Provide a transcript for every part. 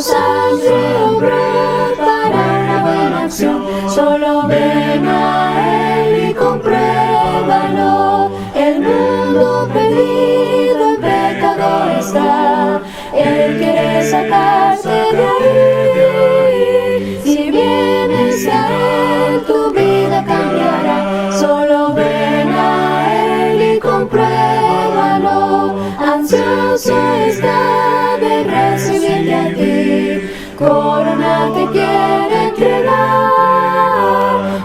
sangre obró para una buena acción. Solo ven a Él y compruébalo. El mundo perdido en pecado está. Él quiere sacarte de ahí. Si vienes a Él, tu vida cambiará. Solo ven a Él y compruébalo. Ansioso está de recibirte a ti. Corona te quiere entregar.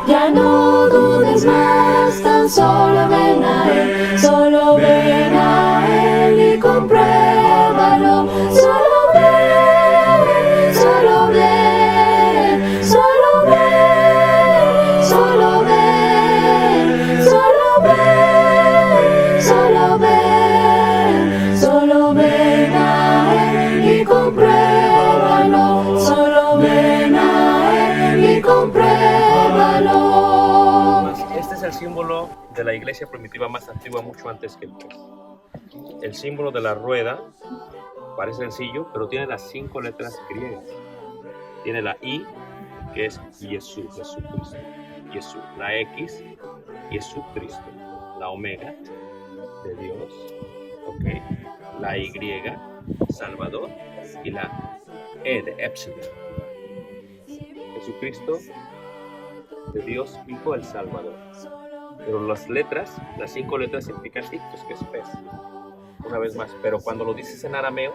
Ya no dudes más, tan solo ven a Él. Solo ven a Él y compruébalo. Solo ven, solo ven, solo ven, solo ven, solo ven, solo ven, solo ven a Él y compruébalo. Solo ven a Él y compruébalo. Este es el símbolo de la iglesia primitiva más antigua, mucho antes que el pez. El símbolo de la rueda parece sencillo, pero tiene las 5 letras griegas. Tiene la I, que es Jesús, Jesucristo. Jesús. La X, Jesucristo. La omega, de Dios. Ok. La Y, Salvador. Y la E de Epsilon. Jesucristo, de Dios, Hijo, el Salvador. Pero las letras, las 5 letras significan ictus, que es pez. Una vez más, pero cuando lo dices en arameo,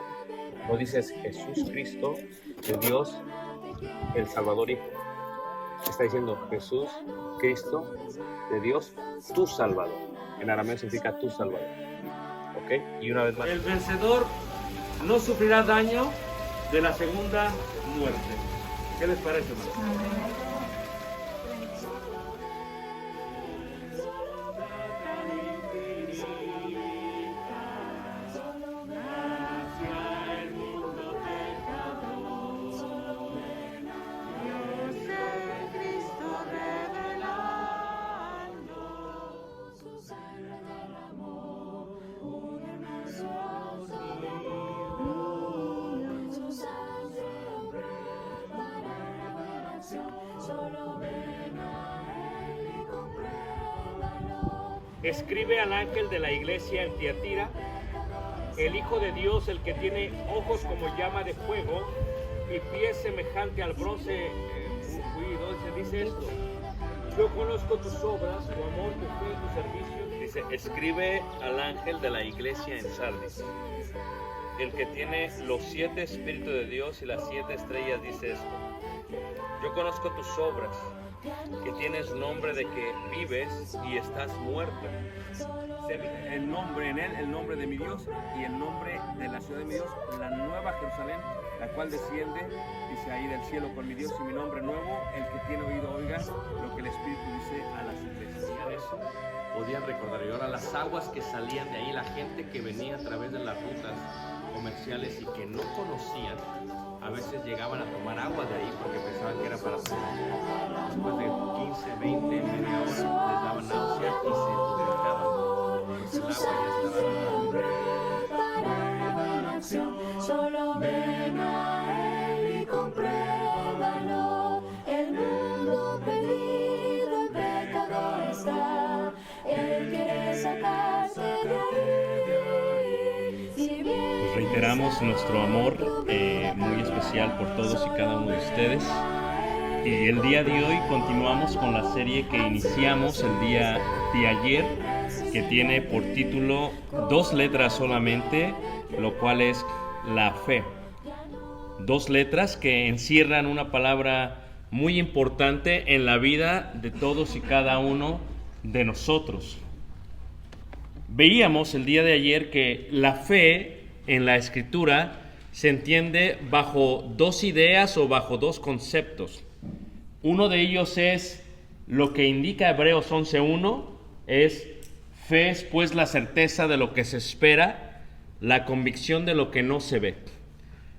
no dices Jesús Cristo, de Dios, el Salvador Hijo. Está diciendo Jesús Cristo, de Dios, tu Salvador. En arameo significa tu Salvador. ¿Ok? Y una vez más. El vencedor no sufrirá daño de la segunda muerte. ¿Qué les parece, hermano? Escribe al ángel de la iglesia en Tiatira, el Hijo de Dios, el que tiene ojos como llama de fuego y pies semejante al bronce pulido, dice esto: yo conozco tus obras, tu amor, tu fe, tu servicio. Dice, escribe al ángel de la iglesia en Sardis, el que tiene los 7 espíritus de Dios y las 7 estrellas, dice esto: yo conozco tus obras, que tienes nombre de que vives y estás muerto. El nombre en él, el nombre de mi Dios y el nombre de la ciudad de mi Dios, la nueva Jerusalén, la cual desciende, dice ahí del cielo con mi Dios y mi nombre nuevo. El que tiene oído oiga lo que el Espíritu dice a las iglesias. Eso podían recordar. Y ahora las aguas que salían de ahí, la gente que venía a través de las rutas comerciales y que no conocían, a veces llegaban a tomar agua de ahí porque pensaban que era para tomar. Después de 15, 20, media hora les daban náusea y se vomitaban. Pues el agua ya estaba. Solo ven a Él y compruébalo. El mundo perdido en pecado está. Él quiere sacarte de ahí. Si Pues reiteramos nuestro amor muy especial por todos y cada uno de ustedes. Y el día de hoy continuamos con la serie que iniciamos el día de ayer, que tiene por título 2 letras solamente, lo cual es la fe. 2 letras que encierran una palabra muy importante en la vida de todos y cada uno de nosotros. Veíamos el día de ayer que la fe en la Escritura se entiende bajo 2 ideas o bajo 2 conceptos. Uno de ellos es lo que indica Hebreos 11:1, es fe es pues la certeza de lo que se espera, la convicción de lo que no se ve.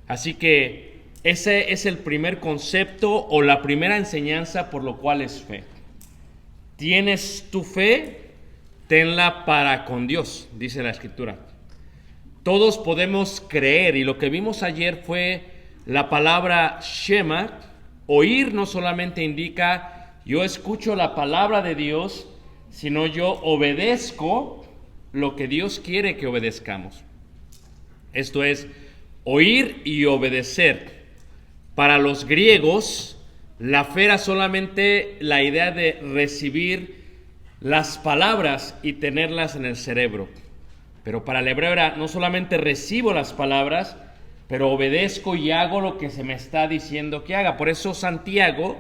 Así que ese es el primer concepto o la primera enseñanza por lo cual es fe. ¿Tienes tu fe? Tenla para con Dios, dice la Escritura. Todos podemos creer, y lo que vimos ayer fue la palabra Shema, oír no solamente indica yo escucho la palabra de Dios, sino yo obedezco lo que Dios quiere que obedezcamos. Esto es, oír y obedecer. Para los griegos, la fe era solamente la idea de recibir las palabras y tenerlas en el cerebro. Pero para el hebreo era, no solamente recibo las palabras, pero obedezco y hago lo que se me está diciendo que haga. Por eso Santiago,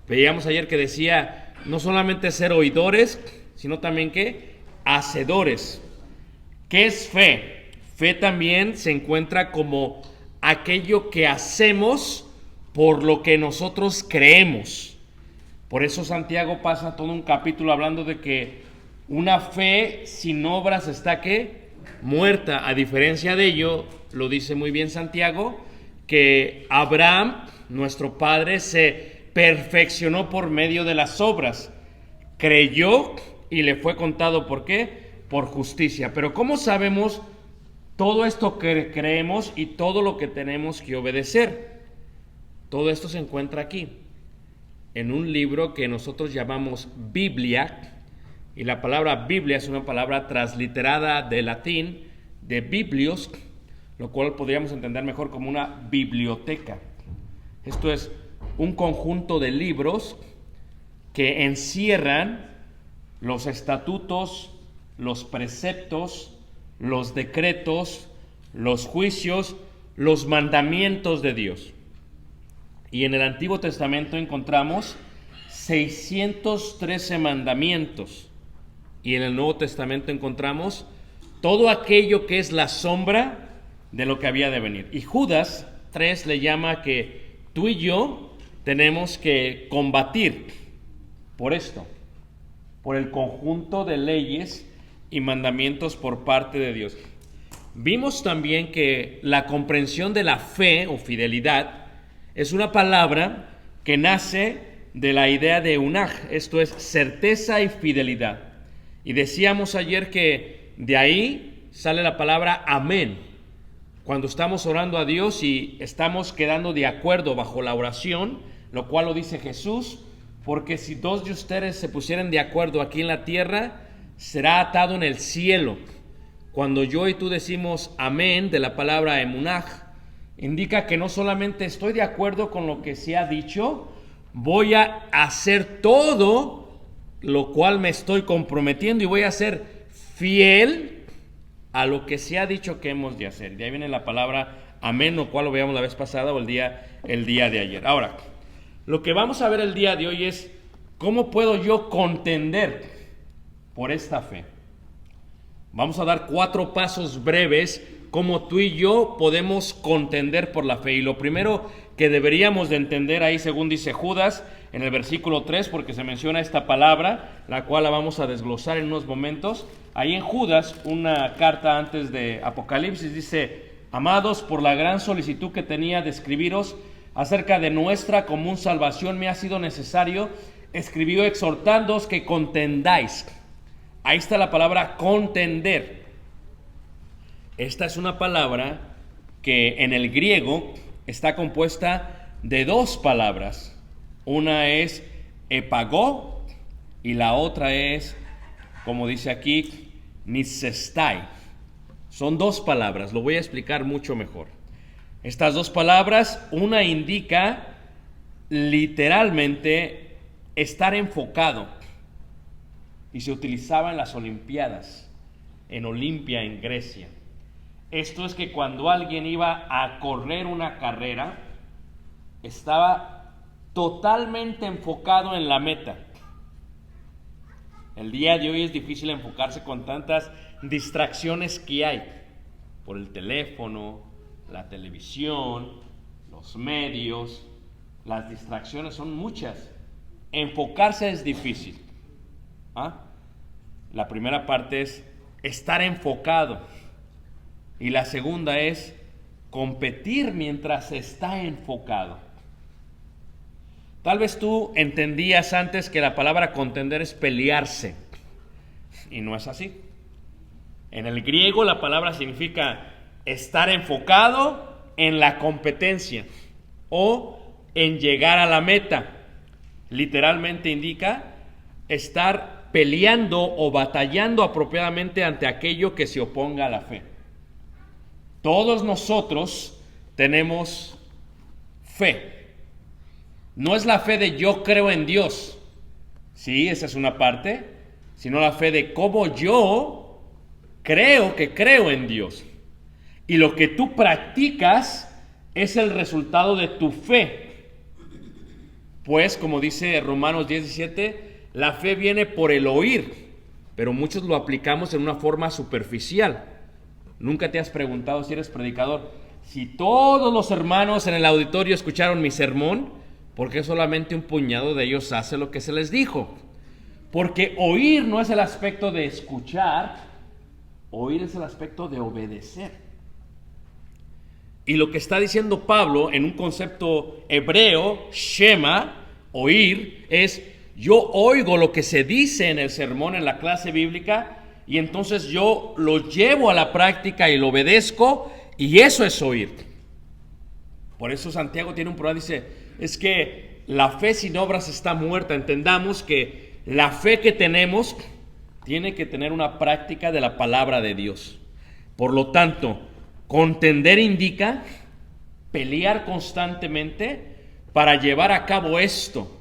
veíamos ayer que decía, no solamente ser oidores, sino también que hacedores. ¿Qué es fe? Fe también se encuentra como aquello que hacemos por lo que nosotros creemos. Por eso Santiago pasa todo un capítulo hablando de que una fe sin obras está ¿qué? Muerta. A diferencia de ello, lo dice muy bien Santiago, que Abraham, nuestro padre, se perfeccionó por medio de las obras. Creyó y le fue contado, ¿por qué? Por justicia. Pero ¿cómo sabemos todo esto que creemos y todo lo que tenemos que obedecer? Todo esto se encuentra aquí, en un libro que nosotros llamamos Biblia, y la palabra Biblia es una palabra transliterada de latín, de biblios, lo cual podríamos entender mejor como una biblioteca. Esto es un conjunto de libros que encierran los estatutos, los preceptos, los decretos, los juicios, los mandamientos de Dios. Y en el Antiguo Testamento encontramos 613 mandamientos. Y en el Nuevo Testamento encontramos todo aquello que es la sombra de lo que había de venir. Y Judas 3 le llama que tú y yo tenemos que combatir por esto, por el conjunto de leyes y mandamientos por parte de Dios. Vimos también que la comprensión de la fe o fidelidad es una palabra que nace de la idea de unaj, esto es certeza y fidelidad. Y decíamos ayer que de ahí sale la palabra amén. Cuando estamos orando a Dios y estamos quedando de acuerdo bajo la oración, lo cual lo dice Jesús, porque si dos de ustedes se pusieran de acuerdo aquí en la tierra, será atado en el cielo. Cuando yo y tú decimos amén de la palabra emunaj, indica que no solamente estoy de acuerdo con lo que se ha dicho, voy a hacer todo lo cual me estoy comprometiendo y voy a ser fiel a lo que se ha dicho que hemos de hacer. De ahí viene la palabra amén, lo cual lo veíamos la vez pasada o el día de ayer. Ahora, lo que vamos a ver el día de hoy es cómo puedo yo contender por esta fe. Vamos a dar 4 pasos breves cómo tú y yo podemos contender por la fe. Y lo primero que deberíamos de entender ahí, según dice Judas, en el versículo 3, porque se menciona esta palabra, la cual la vamos a desglosar en unos momentos. Ahí en Judas, una carta antes de Apocalipsis, dice: amados, por la gran solicitud que tenía de escribiros acerca de nuestra común salvación, me ha sido necesario escribir exhortándoos que contendáis. Ahí está la palabra contender. Esta es una palabra que en el griego está compuesta de 2 palabras. Una es epagó y la otra es, como dice aquí, nisestai. Son 2 palabras, lo voy a explicar mucho mejor. Estas 2 palabras, una indica literalmente estar enfocado y se utilizaba en las Olimpiadas, en Olimpia, en Grecia. Esto es que cuando alguien iba a correr una carrera, estaba totalmente enfocado en la meta. El día de hoy es difícil enfocarse con tantas distracciones que hay por el teléfono, la televisión, los medios. Las distracciones son muchas. Enfocarse es difícil. La primera parte es estar enfocado y la segunda es competir mientras está enfocado. Tal vez tú entendías antes que la palabra contender es pelearse, y no es así. En el griego la palabra significa estar enfocado en la competencia. o en llegar a la meta. Literalmente indica estar peleando o batallando apropiadamente ante aquello que se oponga a la fe. Todos nosotros tenemos fe. No es la fe de yo creo en Dios. Sí, esa es una parte, sino la fe de cómo yo creo que creo en Dios. Y lo que tú practicas es el resultado de tu fe. Pues, como dice Romanos 17, la fe viene por el oír, pero muchos lo aplicamos en una forma superficial. ¿Nunca te has preguntado, si eres predicador, si todos los hermanos en el auditorio escucharon mi sermón, por qué solamente un puñado de ellos hace lo que se les dijo? Porque oír no es el aspecto de escuchar, oír es el aspecto de obedecer. Y lo que está diciendo Pablo en un concepto hebreo, shema, oír, es yo oigo lo que se dice en el sermón, en la clase bíblica, y entonces yo lo llevo a la práctica y lo obedezco, y eso es oír. Por eso Santiago tiene un problema, dice, es que la fe sin obras está muerta. Entendamos que la fe que tenemos tiene que tener una práctica de la palabra de Dios. Por lo tanto, contender indica pelear constantemente para llevar a cabo esto,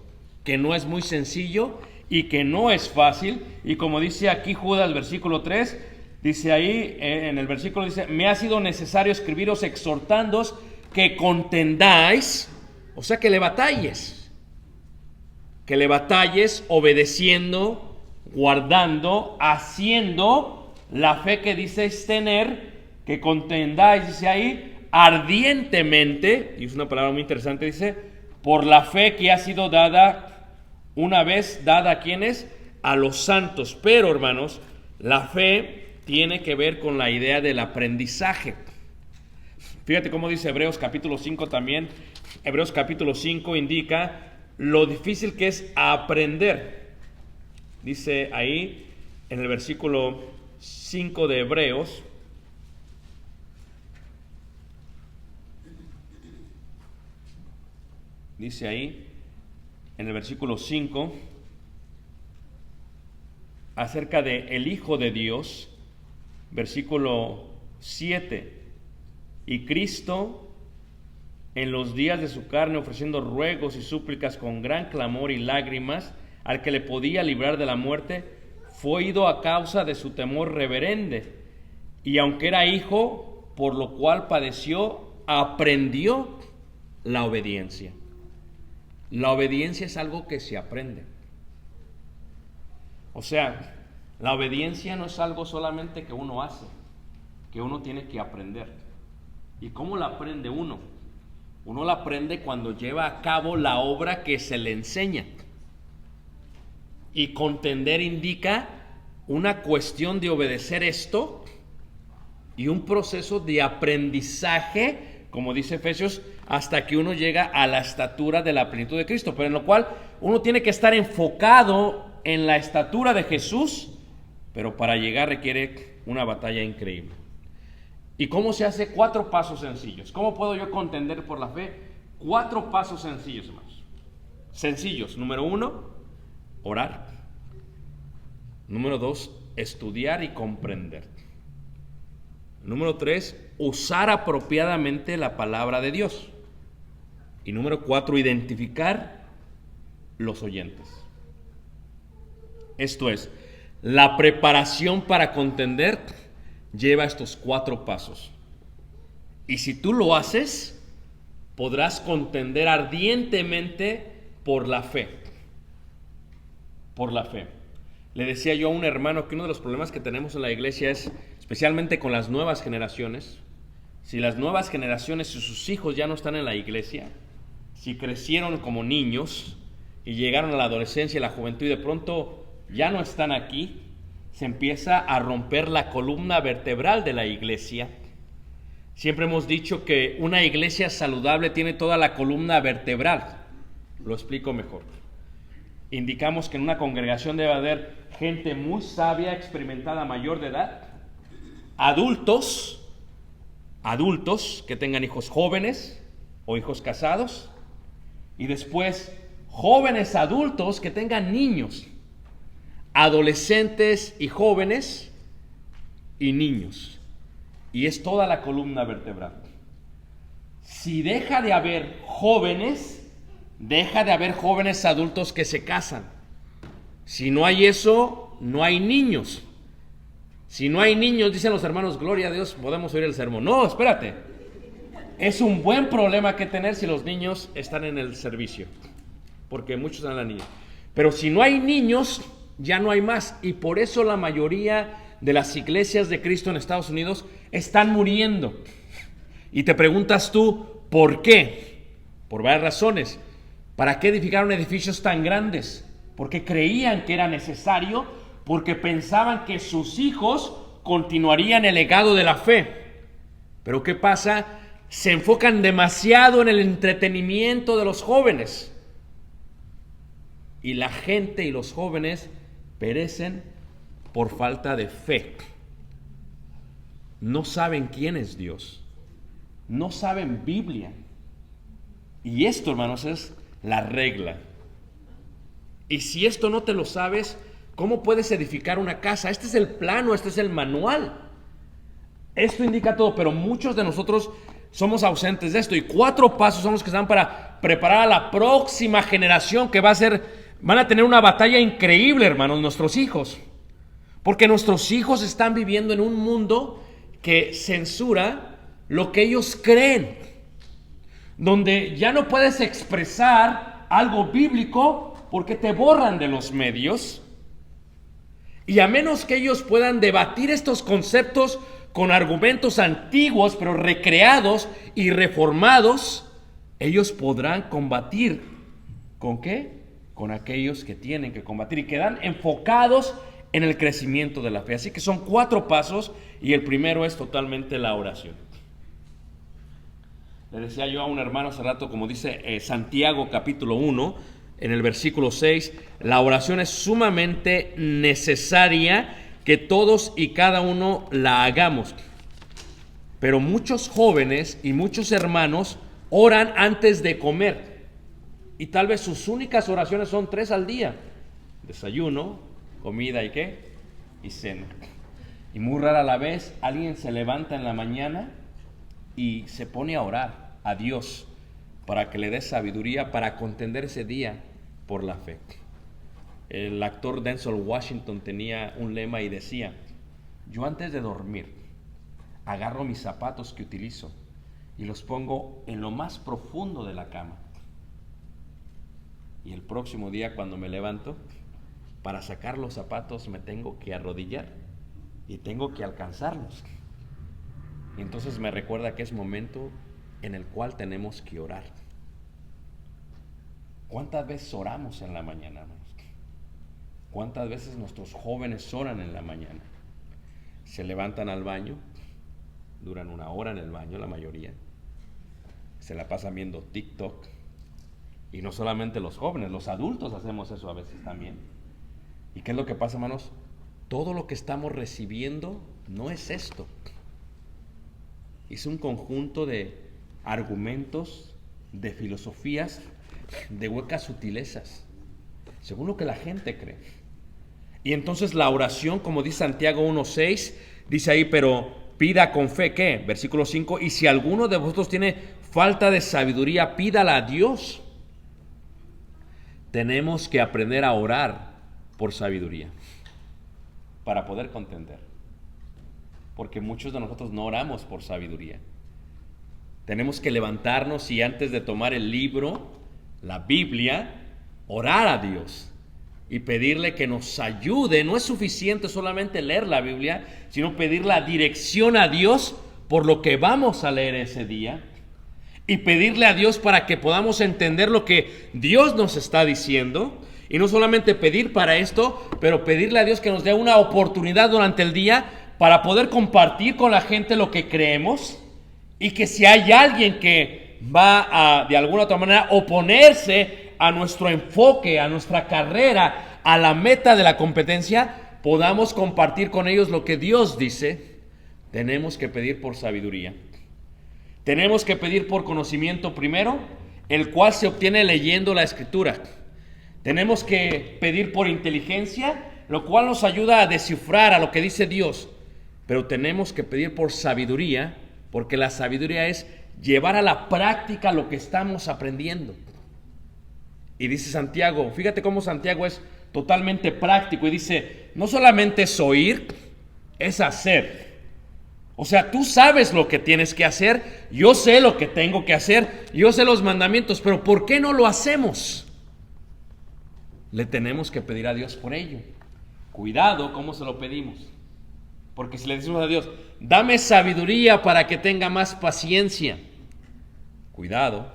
que no es muy sencillo y que no es fácil. Y como dice aquí Judas, versículo 3, dice ahí, en el versículo dice, me ha sido necesario escribiros exhortándoos que contendáis, o sea que le batalles obedeciendo, guardando, haciendo la fe que dices tener, que contendáis, dice ahí, ardientemente, y es una palabra muy interesante, dice, por la fe que ha sido dada, una vez dada a quienes, a los santos. Pero hermanos, la fe tiene que ver con la idea del aprendizaje. Fíjate cómo dice Hebreos capítulo 5 también. Hebreos capítulo 5 indica lo difícil que es aprender. Dice ahí en el versículo 5 de Hebreos, dice ahí en el versículo 5 acerca de el Hijo de Dios, versículo 7, y Cristo en los días de su carne ofreciendo ruegos y súplicas con gran clamor y lágrimas al que le podía librar de la muerte, fue oído a causa de su temor reverente, y aunque era hijo, por lo cual padeció, aprendió la obediencia. La obediencia es algo que se aprende. O sea, la obediencia no es algo solamente que uno hace, que uno tiene que aprender. ¿Y cómo la aprende uno? Uno la aprende cuando lleva a cabo la obra que se le enseña. Y contender indica una cuestión de obedecer esto y un proceso de aprendizaje, como dice Efesios, hasta que uno llega a la estatura de la plenitud de Cristo, pero en lo cual uno tiene que estar enfocado en la estatura de Jesús, pero para llegar requiere una batalla increíble. ¿Y cómo se hace? 4 pasos sencillos. ¿Cómo puedo yo contender por la fe? 4 pasos sencillos, hermanos. Sencillos. Número 1, orar. Número 2, estudiar y comprender. Número 3, usar apropiadamente la palabra de Dios. Y número 4, identificar los oyentes. Esto es, la preparación para contender lleva estos 4 pasos. Y si tú lo haces, podrás contender ardientemente por la fe. Por la fe. Le decía yo a un hermano que uno de los problemas que tenemos en la iglesia es, especialmente con las nuevas generaciones, si las nuevas generaciones y sus hijos ya no están en la iglesia, si crecieron como niños y llegaron a la adolescencia y la juventud y de pronto ya no están aquí, se empieza a romper la columna vertebral de la iglesia. Siempre hemos dicho que una iglesia saludable tiene toda la columna vertebral. Lo explico mejor. Indicamos que en una congregación debe haber gente muy sabia, experimentada, mayor de edad, adultos que tengan hijos jóvenes, o hijos casados. Y después, jóvenes adultos que tengan niños, adolescentes y jóvenes y niños. Y es toda la columna vertebral. Si deja de haber jóvenes, deja de haber jóvenes adultos que se casan. Si no hay eso, no hay niños. Si no hay niños, dicen los hermanos, gloria a Dios, podemos oír el sermón. No, espérate. Es un buen problema que tener si los niños están en el servicio, porque muchos están en la niña. Pero si no hay niños, ya no hay más. Y por eso la mayoría de las iglesias de Cristo en Estados Unidos están muriendo. Y te preguntas tú, ¿por qué? Por varias razones. ¿Para qué edificaron edificios tan grandes? Porque creían que era necesario, porque pensaban que sus hijos continuarían el legado de la fe. Pero ¿qué pasa? Se enfocan demasiado en el entretenimiento de los jóvenes. Y la gente y los jóvenes perecen por falta de fe. No saben quién es Dios. No saben Biblia. Y esto, hermanos, es la regla. Y si esto no te lo sabes, ¿cómo puedes edificar una casa? Este es el plano, este es el manual. Esto indica todo, pero muchos de nosotros somos ausentes de esto. Y 4 pasos son los que están para preparar a la próxima generación que van a tener una batalla increíble, hermanos, nuestros hijos. Porque nuestros hijos están viviendo en un mundo que censura lo que ellos creen, donde ya no puedes expresar algo bíblico porque te borran de los medios. Y a menos que ellos puedan debatir estos conceptos con argumentos antiguos pero recreados y reformados, ellos podrán combatir. ¿Con qué? Con aquellos que tienen que combatir y quedan enfocados en el crecimiento de la fe. Así que son 4 pasos y el primero es totalmente la oración. Le decía yo a un hermano hace rato, como dice Santiago capítulo 1, en el versículo 6, la oración es sumamente necesaria que todos y cada uno la hagamos. Pero muchos jóvenes y muchos hermanos oran antes de comer. Y tal vez sus únicas oraciones son 3 al día. Desayuno, comida y ¿qué? Y cena. Y muy rara la vez alguien se levanta en la mañana y se pone a orar a Dios para que le dé sabiduría para contender ese día por la fe. El actor Denzel Washington tenía un lema y decía: yo antes de dormir agarro mis zapatos que utilizo y los pongo en lo más profundo de la cama. Y el próximo día cuando me levanto, para sacar los zapatos me tengo que arrodillar y tengo que alcanzarlos. Y entonces me recuerda que es momento en el cual tenemos que orar. ¿Cuántas veces oramos en la mañana, hermanos? ¿Cuántas veces nuestros jóvenes oran en la mañana? Se levantan al baño, duran 1 hora en el baño la mayoría, se la pasan viendo TikTok. Y no solamente los jóvenes, los adultos hacemos eso a veces también. ¿Y qué es lo que pasa, hermanos? Todo lo que estamos recibiendo no es esto. Es un conjunto de argumentos, de filosofías, de huecas sutilezas, según lo que la gente cree. Y entonces la oración, como dice Santiago 1:6, dice ahí, pero pida con fe, ¿qué? Versículo 5, y si alguno de vosotros tiene falta de sabiduría, pídala a Dios. Tenemos que aprender a orar por sabiduría para poder contender, porque muchos de nosotros no oramos por sabiduría. Tenemos que levantarnos y antes de tomar el libro, la Biblia, orar a Dios y pedirle que nos ayude. No es suficiente solamente leer la Biblia, sino pedir la dirección a Dios por lo que vamos a leer ese día y pedirle a Dios para que podamos entender lo que Dios nos está diciendo. Y no solamente pedir para esto, pero pedirle a Dios que nos dé una oportunidad durante el día para poder compartir con la gente lo que creemos. Y que si hay alguien que va a, de alguna otra manera, oponerse a nuestro enfoque, a nuestra carrera, a la meta de la competencia, podamos compartir con ellos lo que Dios dice. Tenemos que pedir por sabiduría. Tenemos que pedir por conocimiento primero, el cual se obtiene leyendo la Escritura. Tenemos que pedir por inteligencia, lo cual nos ayuda a descifrar a lo que dice Dios. Pero tenemos que pedir por sabiduría, porque la sabiduría es llevar a la práctica lo que estamos aprendiendo. Y dice Santiago, fíjate cómo Santiago es totalmente práctico y dice, no solamente es oír, es hacer. O sea, tú sabes lo que tienes que hacer, yo sé lo que tengo que hacer, yo sé los mandamientos, pero ¿por qué no lo hacemos? Le tenemos que pedir a Dios por ello. Cuidado cómo se lo pedimos. Porque si le decimos a Dios, dame sabiduría para que tenga más paciencia. Cuidado,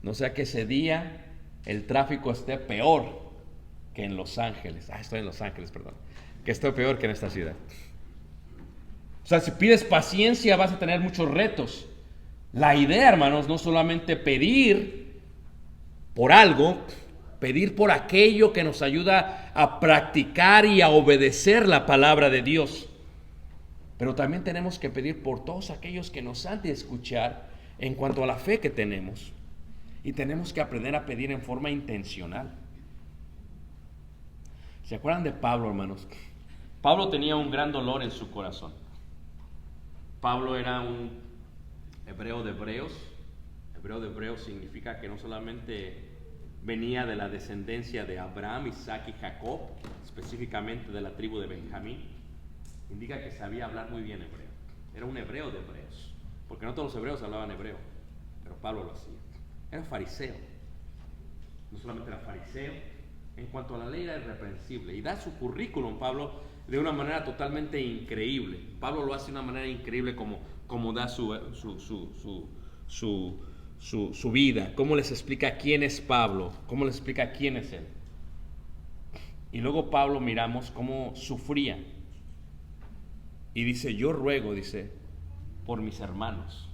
no sea que ese día el tráfico esté peor que en Los Ángeles. Estoy en Los Ángeles, perdón. Que esté peor que en esta ciudad. O sea, si pides paciencia vas a tener muchos retos. La idea, hermanos, no solamente pedir por algo, pedir por aquello que nos ayuda a practicar y a obedecer la palabra de Dios. Pero también tenemos que pedir por todos aquellos que nos han de escuchar en cuanto a la fe que tenemos. Y tenemos que aprender a pedir en forma intencional. ¿Se acuerdan de Pablo, hermanos? Pablo tenía un gran dolor en su corazón. Pablo era un hebreo de hebreos. Hebreo de hebreos significa que no solamente venía de la descendencia de Abraham, Isaac y Jacob, específicamente de la tribu de Benjamín. Indica que sabía hablar muy bien hebreo. Era un hebreo de hebreos, porque no todos los hebreos hablaban hebreo, pero Pablo lo hacía. Era fariseo. No solamente era fariseo, en cuanto a la ley era irreprensible. Y da su currículum, Pablo, de una manera totalmente increíble. Pablo lo hace de una manera increíble como da su vida. Cómo les explica quién es Pablo, cómo les explica quién es él. Y luego Pablo miramos cómo sufría. Y dice, yo ruego, dice, por mis hermanos,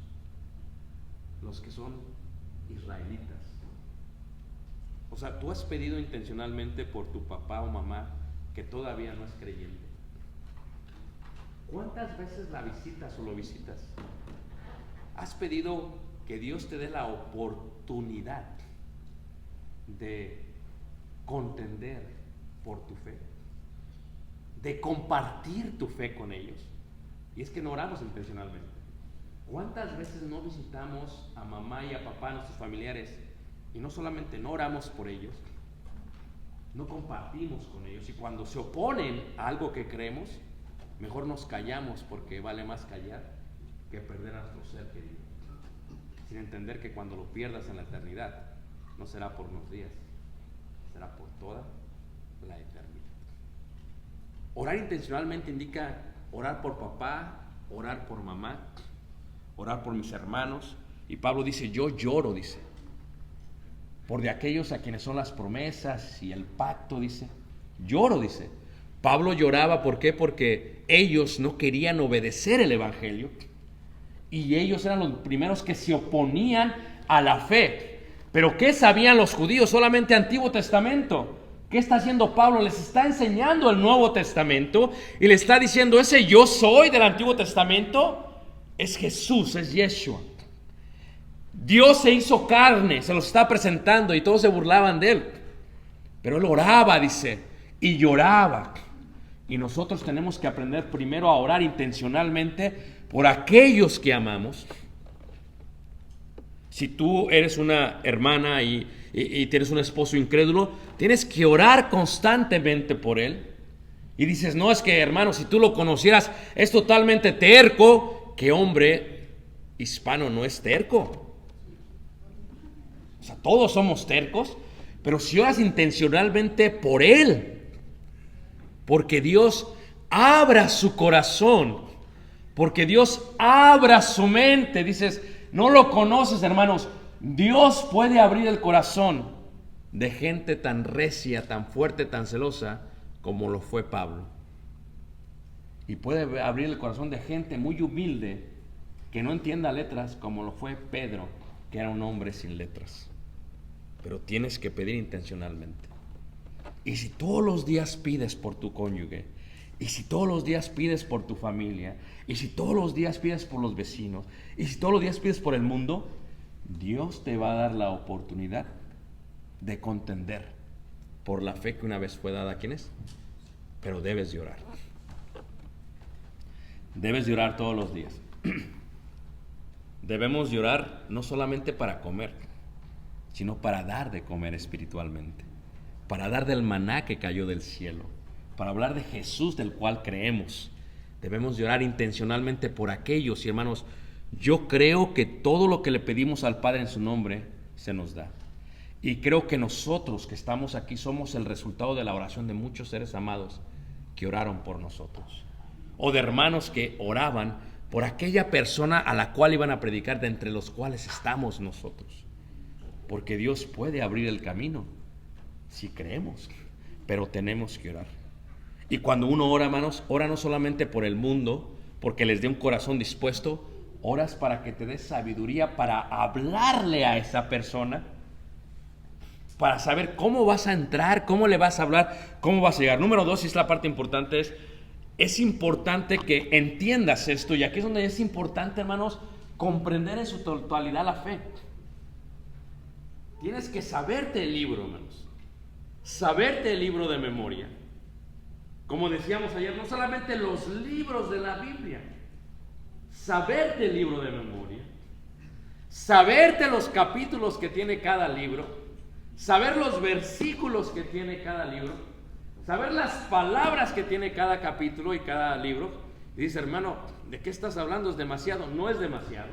los que son israelitas. O sea, tú has pedido intencionalmente por tu papá o mamá que todavía no es creyente. ¿Cuántas veces la visitas o lo visitas? ¿Has pedido que Dios te dé la oportunidad de contender por tu fe? De compartir tu fe con ellos. Y es que no oramos intencionalmente. ¿Cuántas veces no visitamos a mamá y a papá, nuestros familiares, y no solamente no oramos por ellos, no compartimos con ellos, y cuando se oponen a algo que creemos, mejor nos callamos, porque vale más callar que perder a nuestro ser querido, sin entender que cuando lo pierdas en la eternidad no será por unos días, será por toda la eternidad. Orar intencionalmente indica orar por papá, orar por mamá, orar por mis hermanos. Y Pablo dice, yo lloro, dice, por de aquellos a quienes son las promesas y el pacto, dice. Lloro, dice. Pablo lloraba, ¿por qué? Porque ellos no querían obedecer el evangelio. Y ellos eran los primeros que se oponían a la fe. Pero ¿qué sabían los judíos? Solamente Antiguo Testamento. ¿Qué está haciendo Pablo? Les está enseñando el Nuevo Testamento y le está diciendo, ese yo soy del Antiguo Testamento es Jesús, es Yeshua. Dios se hizo carne, se lo está presentando y todos se burlaban de él. Pero él oraba, dice, y lloraba. Y nosotros tenemos que aprender primero a orar intencionalmente por aquellos que amamos. Si tú eres una hermana y tienes un esposo incrédulo, tienes que orar constantemente por él. Y dices, no, es que hermano, si tú lo conocieras, es totalmente terco. ¿Qué hombre hispano no es terco? O sea, todos somos tercos, pero si oras intencionalmente por él, porque Dios abra su corazón, porque Dios abra su mente, dices, no lo conoces, hermanos. Dios puede abrir el corazón de gente tan recia, tan fuerte, tan celosa como lo fue Pablo. Y puede abrir el corazón de gente muy humilde que no entienda letras como lo fue Pedro, que era un hombre sin letras. Pero tienes que pedir intencionalmente. Y si todos los días pides por tu cónyuge, Y si todos los días pides por tu familia, y si todos los días pides por los vecinos, y si todos los días pides por el mundo, Dios te va a dar la oportunidad de contender por la fe que una vez fue dada a quienes. Pero debes de orar. Debes de orar todos los días. Debemos de orar no solamente para comer, sino para dar de comer espiritualmente, para dar del maná que cayó del cielo, para hablar de Jesús del cual creemos. Debemos de orar intencionalmente por aquellos. Y hermanos, yo creo que todo lo que le pedimos al Padre en su nombre se nos da. Y creo que nosotros que estamos aquí somos el resultado de la oración de muchos seres amados que oraron por nosotros, o de hermanos que oraban por aquella persona a la cual iban a predicar, de entre los cuales estamos nosotros. Porque Dios puede abrir el camino si creemos, pero tenemos que orar. Y cuando uno ora, hermanos, ora no solamente por el mundo, porque les dé un corazón dispuesto, oras para que te dé sabiduría para hablarle a esa persona, para saber cómo vas a entrar, cómo le vas a hablar, cómo vas a llegar. Número 2, y es la parte importante, es importante que entiendas esto, y aquí es donde es importante, hermanos, comprender en su totalidad la fe. Tienes que saberte el libro, hermanos, saberte el libro de memoria. Como decíamos ayer, no solamente los libros de la Biblia, saberte el libro de memoria, saberte los capítulos que tiene cada libro, saber los versículos que tiene cada libro, saber las palabras que tiene cada capítulo y cada libro. Y dice, hermano, ¿de qué estás hablando? ¿Es demasiado? No es demasiado.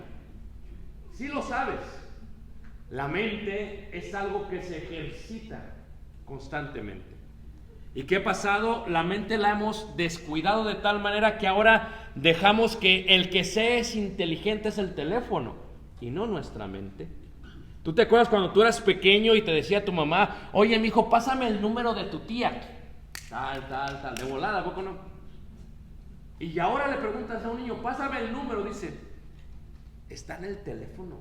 Sí lo sabes. La mente es algo que se ejercita constantemente. ¿Y qué ha pasado? La mente la hemos descuidado de tal manera que ahora dejamos que el que sea es inteligente es el teléfono y no nuestra mente. ¿Tú te acuerdas cuando tú eras pequeño y te decía tu mamá, oye, mijo, pásame el número de tu tía? Tal, de volada, ¿a poco no? Y ahora le preguntas a un niño, pásame el número, dice, está en el teléfono,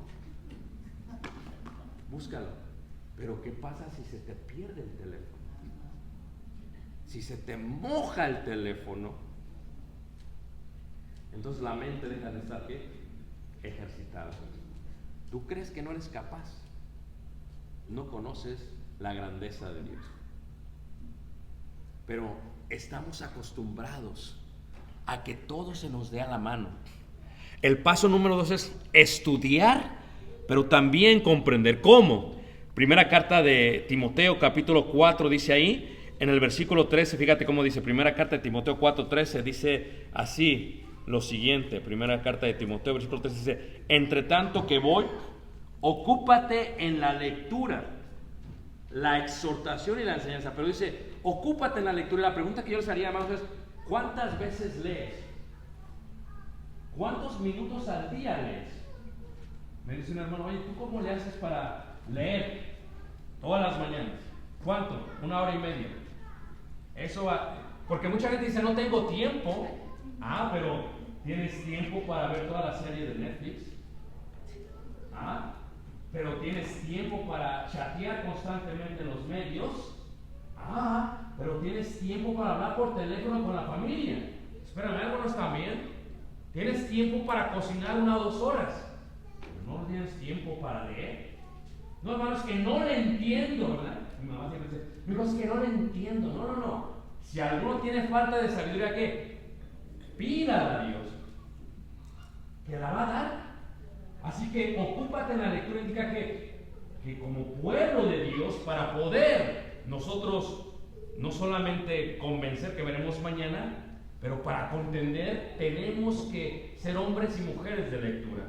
búscalo. Pero ¿qué pasa si se te pierde el teléfono? Si se te moja el teléfono, entonces la mente deja de estar, ¿qué? Ejercitada. ¿Tú crees que no eres capaz? No conoces la grandeza de Dios. Pero estamos acostumbrados a que todo se nos dé a la mano. El paso número 2 es estudiar, pero también comprender. ¿Cómo? Primera carta de Timoteo, capítulo 4, dice ahí, en el versículo 13, fíjate cómo dice, primera carta de Timoteo 4, 13, dice así lo siguiente, primera carta de Timoteo, versículo 13, dice, entre tanto que voy, ocúpate en la lectura, la exhortación y la enseñanza. Pero dice, ocúpate en la lectura. Y la pregunta que yo les haría, hermanos, es, ¿cuántas veces lees? ¿Cuántos minutos al día lees? Me dice un hermano, oye, ¿tú cómo le haces para leer todas las mañanas? ¿Cuánto? 1 hora y media. Eso va, porque mucha gente dice, no tengo tiempo. Ah, pero ¿tienes tiempo para ver toda la serie de Netflix? Ah, pero ¿tienes tiempo para chatear constantemente en los medios? Ah, pero ¿tienes tiempo para hablar por teléfono con la familia? Espérame, algo no está bien. ¿Tienes tiempo para cocinar 1 o 2 horas? Pero no tienes tiempo para leer. No, hermanos, que no le entiendo, ¿verdad? Mi mamá siempre dice, mi es que no le entiendo. No. Si alguno tiene falta de sabiduría, ¿qué? Pídala a Dios, que la va a dar. Así que ocúpate en la lectura. Indica que como pueblo de Dios, para poder nosotros no solamente convencer, que veremos mañana, pero para contender tenemos que ser hombres y mujeres de lectura.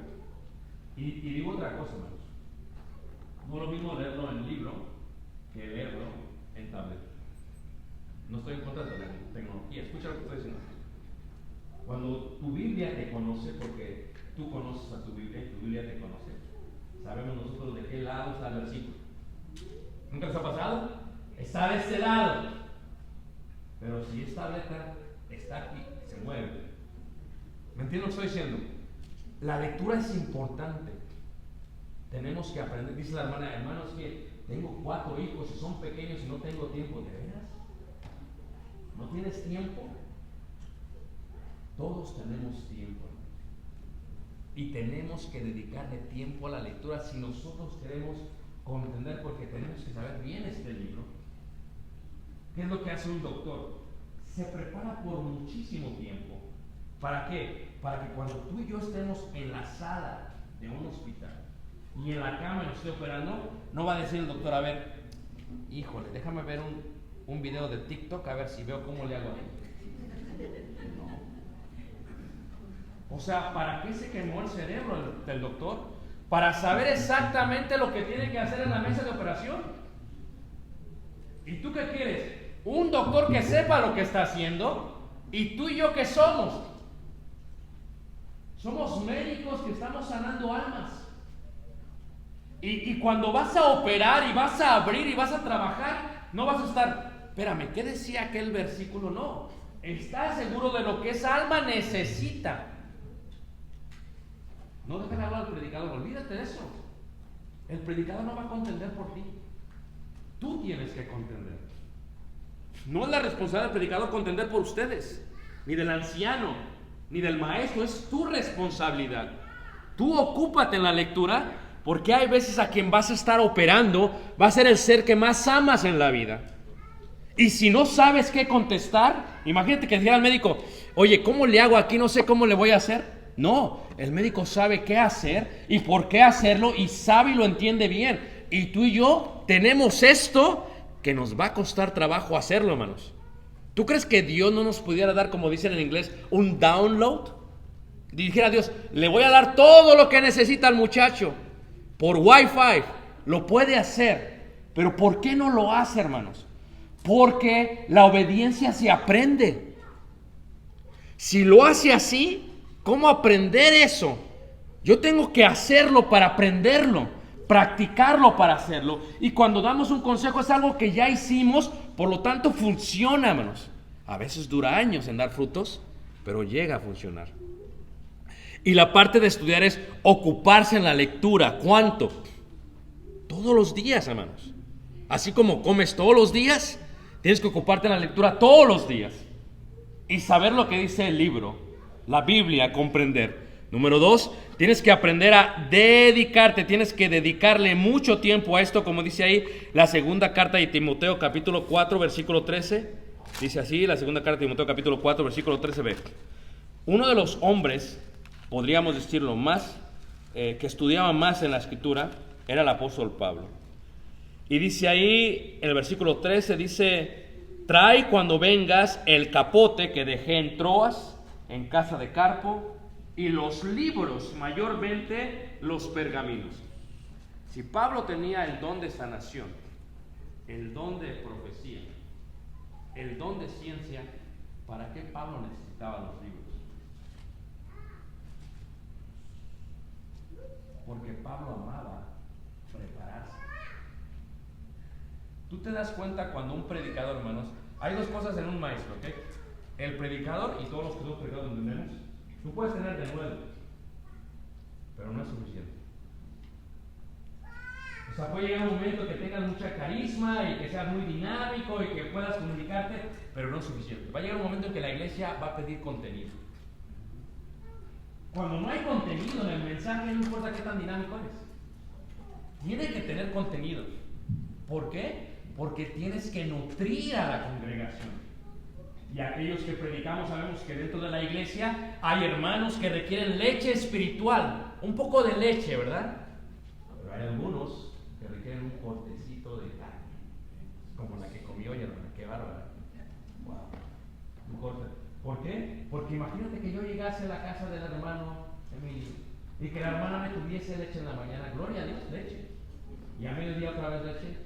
Y digo otra cosa, hermanos, no es lo mismo leerlo en libro que leerlo en tablet. No estoy en contra de la tecnología, escucha lo que estoy diciendo. Cuando tu Biblia te conoce, porque tú conoces a tu Biblia y tu Biblia te conoce, sabemos nosotros de qué lado está el versículo. ¿Nunca les ha pasado? Está de este lado. Pero si esta letra está aquí, se mueve. ¿Me entiendes lo que estoy diciendo? La lectura es importante. Tenemos que aprender. Dice la hermana, hermanos, que tengo 4 hijos y son pequeños y no tengo tiempo. ¿De veras? ¿No tienes tiempo? Todos tenemos tiempo. Y tenemos que dedicarle tiempo a la lectura si nosotros queremos comprender, porque tenemos que saber bien este libro. ¿Qué es lo que hace un doctor? Se prepara por muchísimo tiempo. ¿Para qué? Para que cuando tú y yo estemos en la sala de un hospital y en la cama nos esté operando, no va a decir el doctor, a ver, híjole, déjame ver un video de TikTok a ver si veo cómo le hago a él. No. O sea, ¿para qué se quemó el cerebro del doctor? Para saber exactamente lo que tiene que hacer en la mesa de operación. ¿Y tú qué quieres? Un doctor que sepa lo que está haciendo. ¿Y tú y yo qué somos? Somos médicos que estamos sanando almas. Y cuando vas a operar y vas a abrir y vas a trabajar, no vas a estar, espérame, ¿qué decía aquel versículo? No, estás seguro de lo que esa alma necesita. No dejes de hablar al predicador, olvídate de eso. El predicador no va a contender por ti. Tú tienes que contender. No es la responsabilidad del predicador contender por ustedes, ni del anciano, ni del maestro, es tu responsabilidad. Tú ocúpate en la lectura, porque hay veces a quien vas a estar operando va a ser el ser que más amas en la vida. Y si no sabes qué contestar, imagínate que dijera al médico, oye, ¿cómo le hago aquí? No sé cómo le voy a hacer. No, el médico sabe qué hacer y por qué hacerlo y sabe y lo entiende bien. Y tú y yo tenemos esto que nos va a costar trabajo hacerlo, hermanos. ¿Tú crees que Dios no nos pudiera dar, como dicen en inglés, un download? Dijera a Dios, le voy a dar todo lo que necesita al muchacho por Wi-Fi. Lo puede hacer, pero ¿por qué no lo hace, hermanos? Porque la obediencia se aprende. Si lo hace así, ¿cómo aprender eso? Yo tengo que hacerlo para aprenderlo, practicarlo para hacerlo. Y cuando damos un consejo es algo que ya hicimos, por lo tanto funciona, hermanos. A veces dura años en dar frutos, pero llega a funcionar. Y la parte de estudiar es ocuparse en la lectura. ¿Cuánto? Todos los días, hermanos. Así como comes todos los días, tienes que ocuparte en la lectura todos los días. Y saber lo que dice el libro, la Biblia, comprender. Número 2, tienes que aprender a dedicarte, tienes que dedicarle mucho tiempo a esto, como dice ahí la segunda carta de Timoteo, capítulo 4, versículo 13. Dice así, la segunda carta de Timoteo, capítulo 4, versículo 13b. Uno de los hombres, podríamos decirlo más, que estudiaba más en la escritura, era el apóstol Pablo. Y dice ahí, en el versículo 13, dice, trae cuando vengas el capote que dejé en Troas, en casa de Carpo, y los libros, mayormente los pergaminos. Si Pablo tenía el don de sanación, el don de profecía, el don de ciencia, ¿para qué Pablo necesitaba los libros? Porque Pablo amaba prepararse. Tú te das cuenta cuando un predicador, hermanos, hay dos cosas en un maestro, ¿ok? El predicador, y todos los que somos predicadores entendemos, tú puedes tener de nuevo, pero no es suficiente. O sea, puede llegar un momento que tengas mucha carisma y que seas muy dinámico y que puedas comunicarte, pero no es suficiente. Va a llegar un momento en que la iglesia va a pedir contenido. Cuando no hay contenido en el mensaje, no importa qué tan dinámico eres. Tiene que tener contenido. ¿Por qué? Porque tienes que nutrir a la congregación. Y aquellos que predicamos sabemos que dentro de la iglesia hay hermanos que requieren leche espiritual, un poco de leche, ¿verdad? Pero hay algunos que requieren un cortecito de carne, como la que comió hoy, hermana, qué bárbara. Wow. Un corte. ¿Por qué? Porque imagínate que yo llegase a la casa del hermano Emilio y que la hermana me tuviese leche en la mañana, gloria a Dios, leche. Y a mediodía otra vez leche,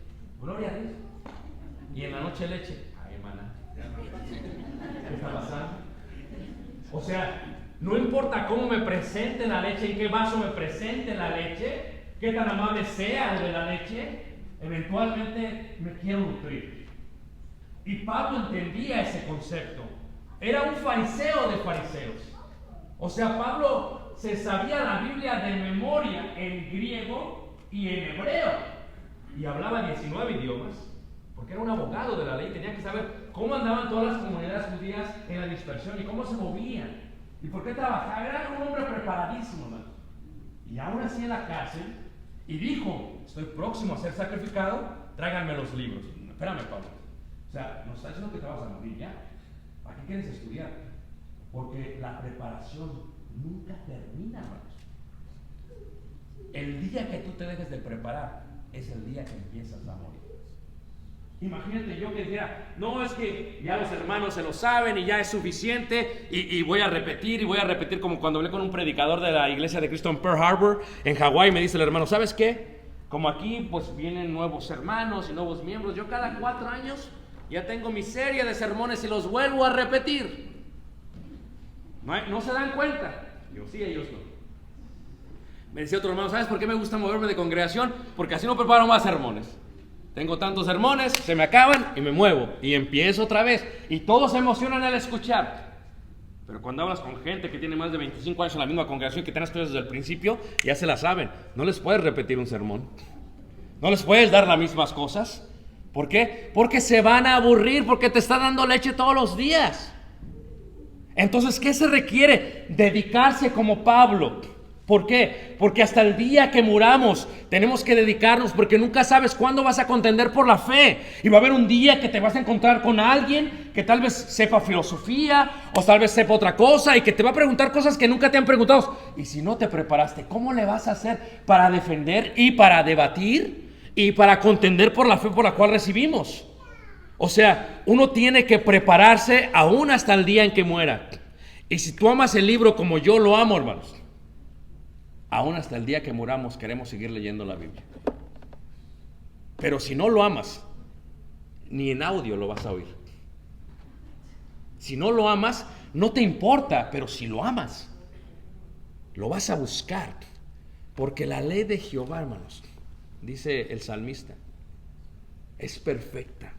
gloria a Dios. Y en la noche leche, ay hermana, ¿qué está pasando? O sea, no importa cómo me presente la leche, en qué vaso me presente la leche, qué tan amable sea el de la leche, eventualmente me quiero nutrir. Y Pablo entendía ese concepto. Era un fariseo de fariseos. O sea, Pablo se sabía la Biblia de memoria en griego y en hebreo. Y hablaba 19 idiomas. Porque era un abogado de la ley, tenía que saber cómo andaban todas las comunidades judías en la dispersión y cómo se movían. ¿Y por qué trabajaba? Era un hombre preparadísimo, hermano. Y aún así en la cárcel, y dijo, estoy próximo a ser sacrificado, tráiganme los libros. Espérame, Pablo. O sea, nos está diciendo que te vas a morir ya. ¿Para qué quieres estudiar? Porque la preparación nunca termina, hermanos. El día que tú te dejes de preparar es el día que empiezas a morir. Imagínate yo que dijera, no, es que ya los hermanos se lo saben y ya es suficiente y voy a repetir como cuando hablé con un predicador de la iglesia de Cristo en Pearl Harbor, en Hawái. Me dice el hermano, ¿sabes qué? Como aquí pues vienen nuevos hermanos y nuevos miembros, yo cada 4 años ya tengo mi serie de sermones y los vuelvo a repetir. No se dan cuenta. Yo sí, ellos no. Me decía otro hermano, ¿sabes por qué me gusta moverme de congregación? Porque así no preparo más sermones. Tengo tantos sermones, se me acaban y me muevo y empiezo otra vez. Y todos se emocionan al escuchar. Pero cuando hablas con gente que tiene más de 25 años en la misma congregación y que tienes estudios desde el principio, ya se la saben. No les puedes repetir un sermón. No les puedes dar las mismas cosas. ¿Por qué? Porque se van a aburrir, porque te está dando leche todos los días. Entonces, ¿qué se requiere? Dedicarse como Pablo. ¿Por qué? Porque hasta el día que muramos tenemos que dedicarnos, porque nunca sabes cuándo vas a contender por la fe. Y va a haber un día que te vas a encontrar con alguien que tal vez sepa filosofía o tal vez sepa otra cosa y que te va a preguntar cosas que nunca te han preguntado. Y si no te preparaste, ¿cómo le vas a hacer para defender y para debatir y para contender por la fe por la cual recibimos? O sea, uno tiene que prepararse aún hasta el día en que muera. Y si tú amas el libro como yo lo amo, hermanos, aún hasta el día que muramos queremos seguir leyendo la Biblia. Pero si no lo amas, ni en audio lo vas a oír. Si no lo amas, no te importa, pero si lo amas, lo vas a buscar. Porque la ley de Jehová, hermanos, dice el salmista, es perfecta.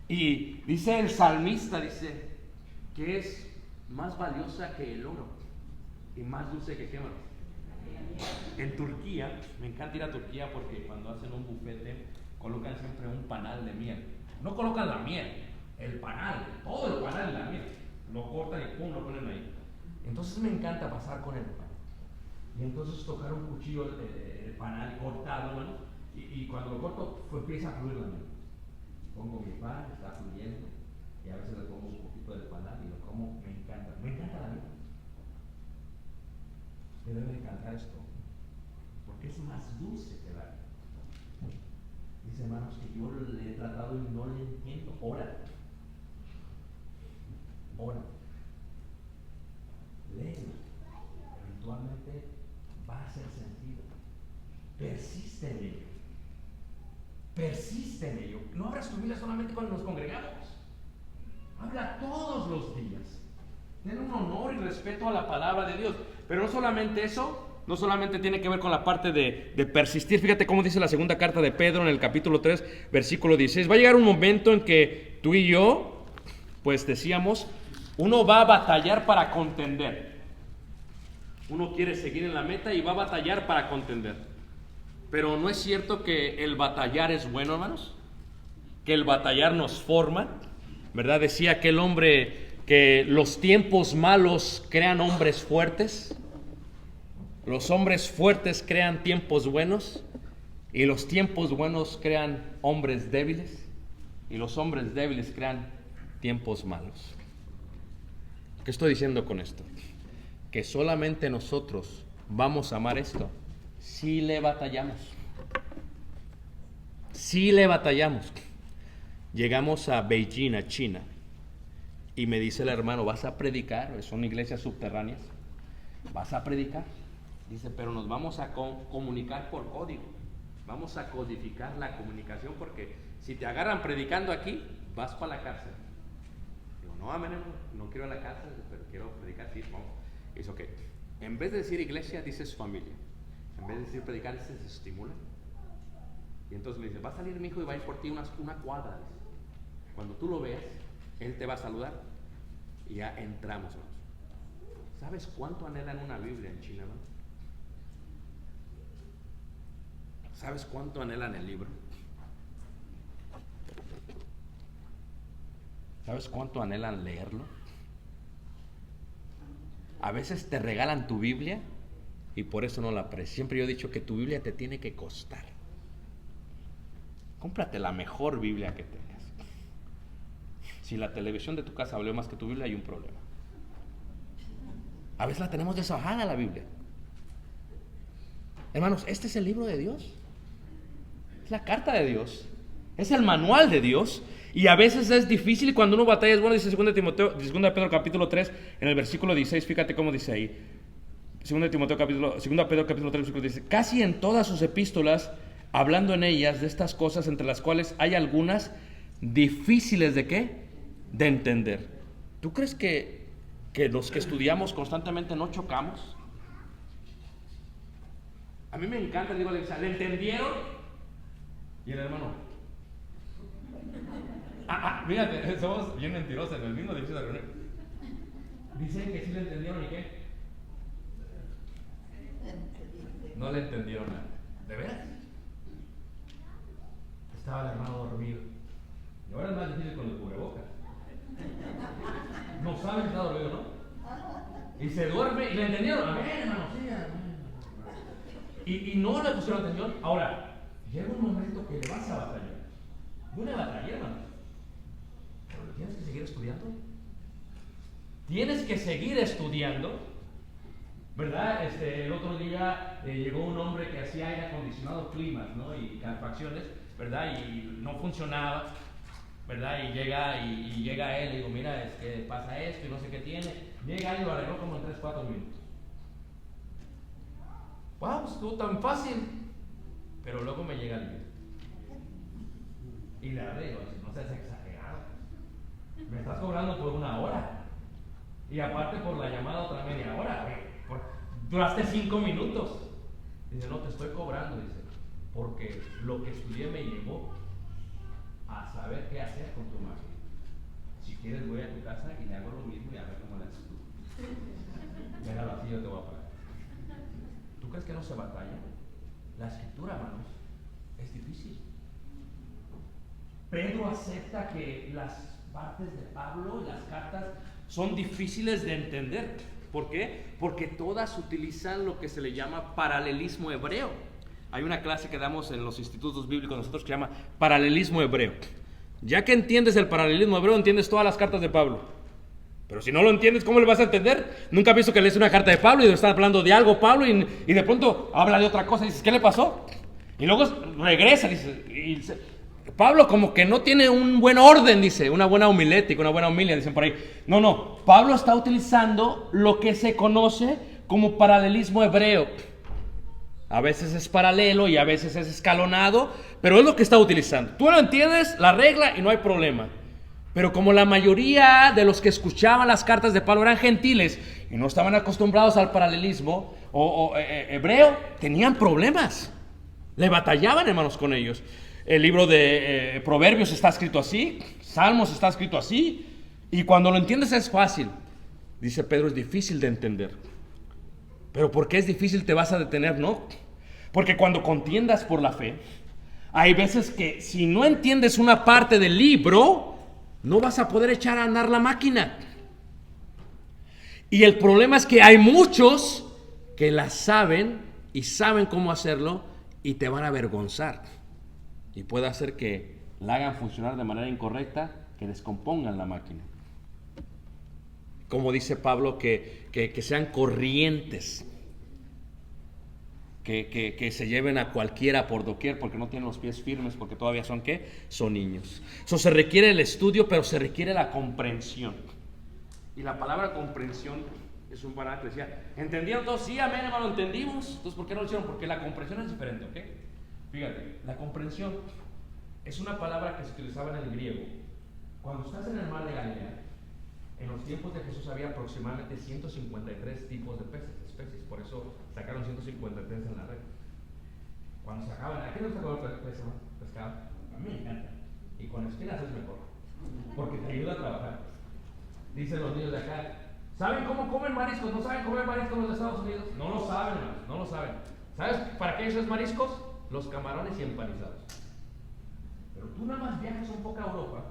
Y dice el salmista, dice que es más valiosa que el oro y más dulce que qué, hermanos. En Turquía, me encanta ir a Turquía porque cuando hacen un bufete colocan siempre un panal de miel. No colocan la miel, el panal, todo el panal de la miel. Lo cortan y pum, lo ponen ahí. Entonces me encanta pasar con el panal. Y entonces tocar un cuchillo, el panal cortado, hermano. Y cuando lo corto, empieza a fluir la miel. Pongo mi pan, está fluyendo. Y a veces le pongo un poquito del panal y lo como, me encanta. Me encanta la miel. Me debe encantar esto, porque es más dulce que la miel. Dice, hermanos, que yo le he tratado y no le entiendo. Ora. Léelo. Eventualmente va a hacer sentido. Persiste en ello. No abras tu Biblia solamente cuando nos congregamos. Habla todos los días. Ten un honor y respeto a la palabra de Dios. Pero no solamente eso, no solamente tiene que ver con la parte de persistir. Fíjate cómo dice la segunda carta de Pedro en el capítulo 3, versículo 16. Va a llegar un momento en que tú y yo, pues decíamos, uno va a batallar para contender. Uno quiere seguir en la meta y va a batallar para contender. Pero ¿no es cierto que el batallar es bueno, hermanos? Que el batallar nos forma, ¿verdad? Decía aquel hombre que los tiempos malos crean hombres fuertes. Los hombres fuertes crean tiempos buenos. Y los tiempos buenos crean hombres débiles. Y los hombres débiles crean tiempos malos. ¿Qué estoy diciendo con esto? Que solamente nosotros vamos a amar esto si le batallamos. Si le batallamos. Llegamos a Beijing, a China, y me dice el hermano, ¿vas a predicar? Son iglesias subterráneas. ¿Vas a predicar? Dice, pero nos vamos a comunicar por código. Vamos a codificar la comunicación, porque si te agarran predicando aquí, vas para la cárcel. Digo, no, amén, no quiero ir a la cárcel, pero quiero predicar. Sí, vamos. Dice, ok, en vez de decir iglesia, dices familia. En vez de decir predicar, dices estimula. Y entonces me dice, va a salir mi hijo y va a ir por ti una cuadra. Cuando tú lo veas, él te va a saludar y ya entramos, hermanos. ¿Sabes cuánto anhelan una Biblia en China, hermano? ¿Sabes cuánto anhelan el libro? ¿Sabes cuánto anhelan leerlo? A veces te regalan tu Biblia y por eso no la aprecias. Siempre yo he dicho que tu Biblia te tiene que costar. Cómprate la mejor Biblia que tengas. Si la televisión de tu casa vale más que tu Biblia, hay un problema. A veces la tenemos desahogada la Biblia. Hermanos, este es el libro de Dios. Es la carta de Dios. Es el manual de Dios. Y a veces es difícil y cuando uno batalla es bueno. Dice 2 Pedro capítulo 3, en el versículo 16, fíjate cómo dice ahí. 2 Pedro capítulo 3, versículo 16. Casi en todas sus epístolas, hablando en ellas de estas cosas, entre las cuales hay algunas difíciles ¿de qué? De entender. ¿Tú crees que los que estudiamos constantemente no chocamos? A mí me encanta, digo, ¿le entendieron? Y el hermano, fíjate, somos bien mentirosos en el mismo edificio de reunión. Dicen que sí le entendieron y qué. No le entendieron nada. ¿De veras? Estaba el hermano dormido. Y ahora es más difícil con el cubrebocas. No sabe si está dormido, ¿no? Y se duerme y le entendieron. A ver, hermano, sí, y no le pusieron atención. Ahora, llega un momento que le vas a batallar. Yo le batallé, hermano. Pero tienes que seguir estudiando. Tienes que seguir estudiando. ¿Verdad? El otro día llegó un hombre que hacía aire acondicionado, climas, ¿no? Y calefacciones, ¿verdad? Y no funcionaba, ¿verdad? Y llega él y digo, mira, es que pasa esto y no sé qué tiene. Llega y lo arregló como en 3-4 minutos. Wow, estuvo tan fácil. Pero luego me llega el video. Y le arreglo, no seas exagerado. Me estás cobrando por 1 hora. Y aparte por la llamada otra media hora. Duraste 5 minutos. Dice, no, te estoy cobrando, dice, porque lo que estudié me llevó a saber qué hacer con tu máquina. Si quieres voy a tu casa y le hago lo mismo y a ver cómo le haces tú. Déjalo así, yo te voy a pagar. ¿Tú crees que no se batalla? La escritura, hermanos, es difícil. Pedro acepta que las partes de Pablo, las cartas, son difíciles de entender. ¿Por qué? Porque todas utilizan lo que se le llama paralelismo hebreo. Hay una clase que damos en los institutos bíblicos nosotros que se llama paralelismo hebreo. Ya que entiendes el paralelismo hebreo, entiendes todas las cartas de Pablo. Pero si no lo entiendes, ¿cómo le vas a entender? Nunca has visto que lees una carta de Pablo y está hablando de algo Pablo y de pronto habla de otra cosa y dices, ¿qué le pasó? Y luego regresa, dice, Pablo como que no tiene un buen orden, dice, una buena homilética, una buena homilia, dicen por ahí. No, Pablo está utilizando lo que se conoce como paralelismo hebreo. A veces es paralelo y a veces es escalonado, pero es lo que está utilizando. Tú lo entiendes, la regla y no hay problema. Pero como la mayoría de los que escuchaban las cartas de Pablo eran gentiles y no estaban acostumbrados al paralelismo hebreo, tenían problemas. Le batallaban, hermanos, con ellos. El libro de Proverbios está escrito así, Salmos está escrito así, y cuando lo entiendes es fácil. Dice Pedro, es difícil de entender. Pero ¿por qué es difícil? Te vas a detener, ¿no? Porque cuando contiendas por la fe, hay veces que si no entiendes una parte del libro, no vas a poder echar a andar la máquina. Y el problema es que hay muchos que la saben y saben cómo hacerlo y te van a avergonzar. Y puede hacer que la hagan funcionar de manera incorrecta, que descompongan la máquina. Como dice Pablo, que sean corrientes, que se lleven a cualquiera por doquier, porque no tienen los pies firmes, porque todavía son ¿qué? Son niños. Eso se requiere el estudio, pero se requiere la comprensión. Y la palabra comprensión es un parámetro. Decía, ¿entendieron todos? Sí, amén, hermano, entendimos. Entonces, ¿por qué no lo hicieron? Porque la comprensión es diferente, ¿ok? Fíjate, la comprensión es una palabra que se utilizaba en el griego. Cuando estás en el mar de Galilea, en los tiempos de Jesús había aproximadamente 153 tipos de especies, por eso sacaron 153 en la red. Cuando sacaban, ¿a qué no sacó pescado? A mí me encanta. Y con espinas es mejor, porque te ayuda a trabajar. Dicen los niños de acá, ¿saben cómo comen mariscos? ¿No saben comer mariscos los de Estados Unidos? No lo saben, hermanos, no lo saben. ¿Sabes para qué esos mariscos? Los camarones y empanizados. Pero tú nada más viajas un poco a Europa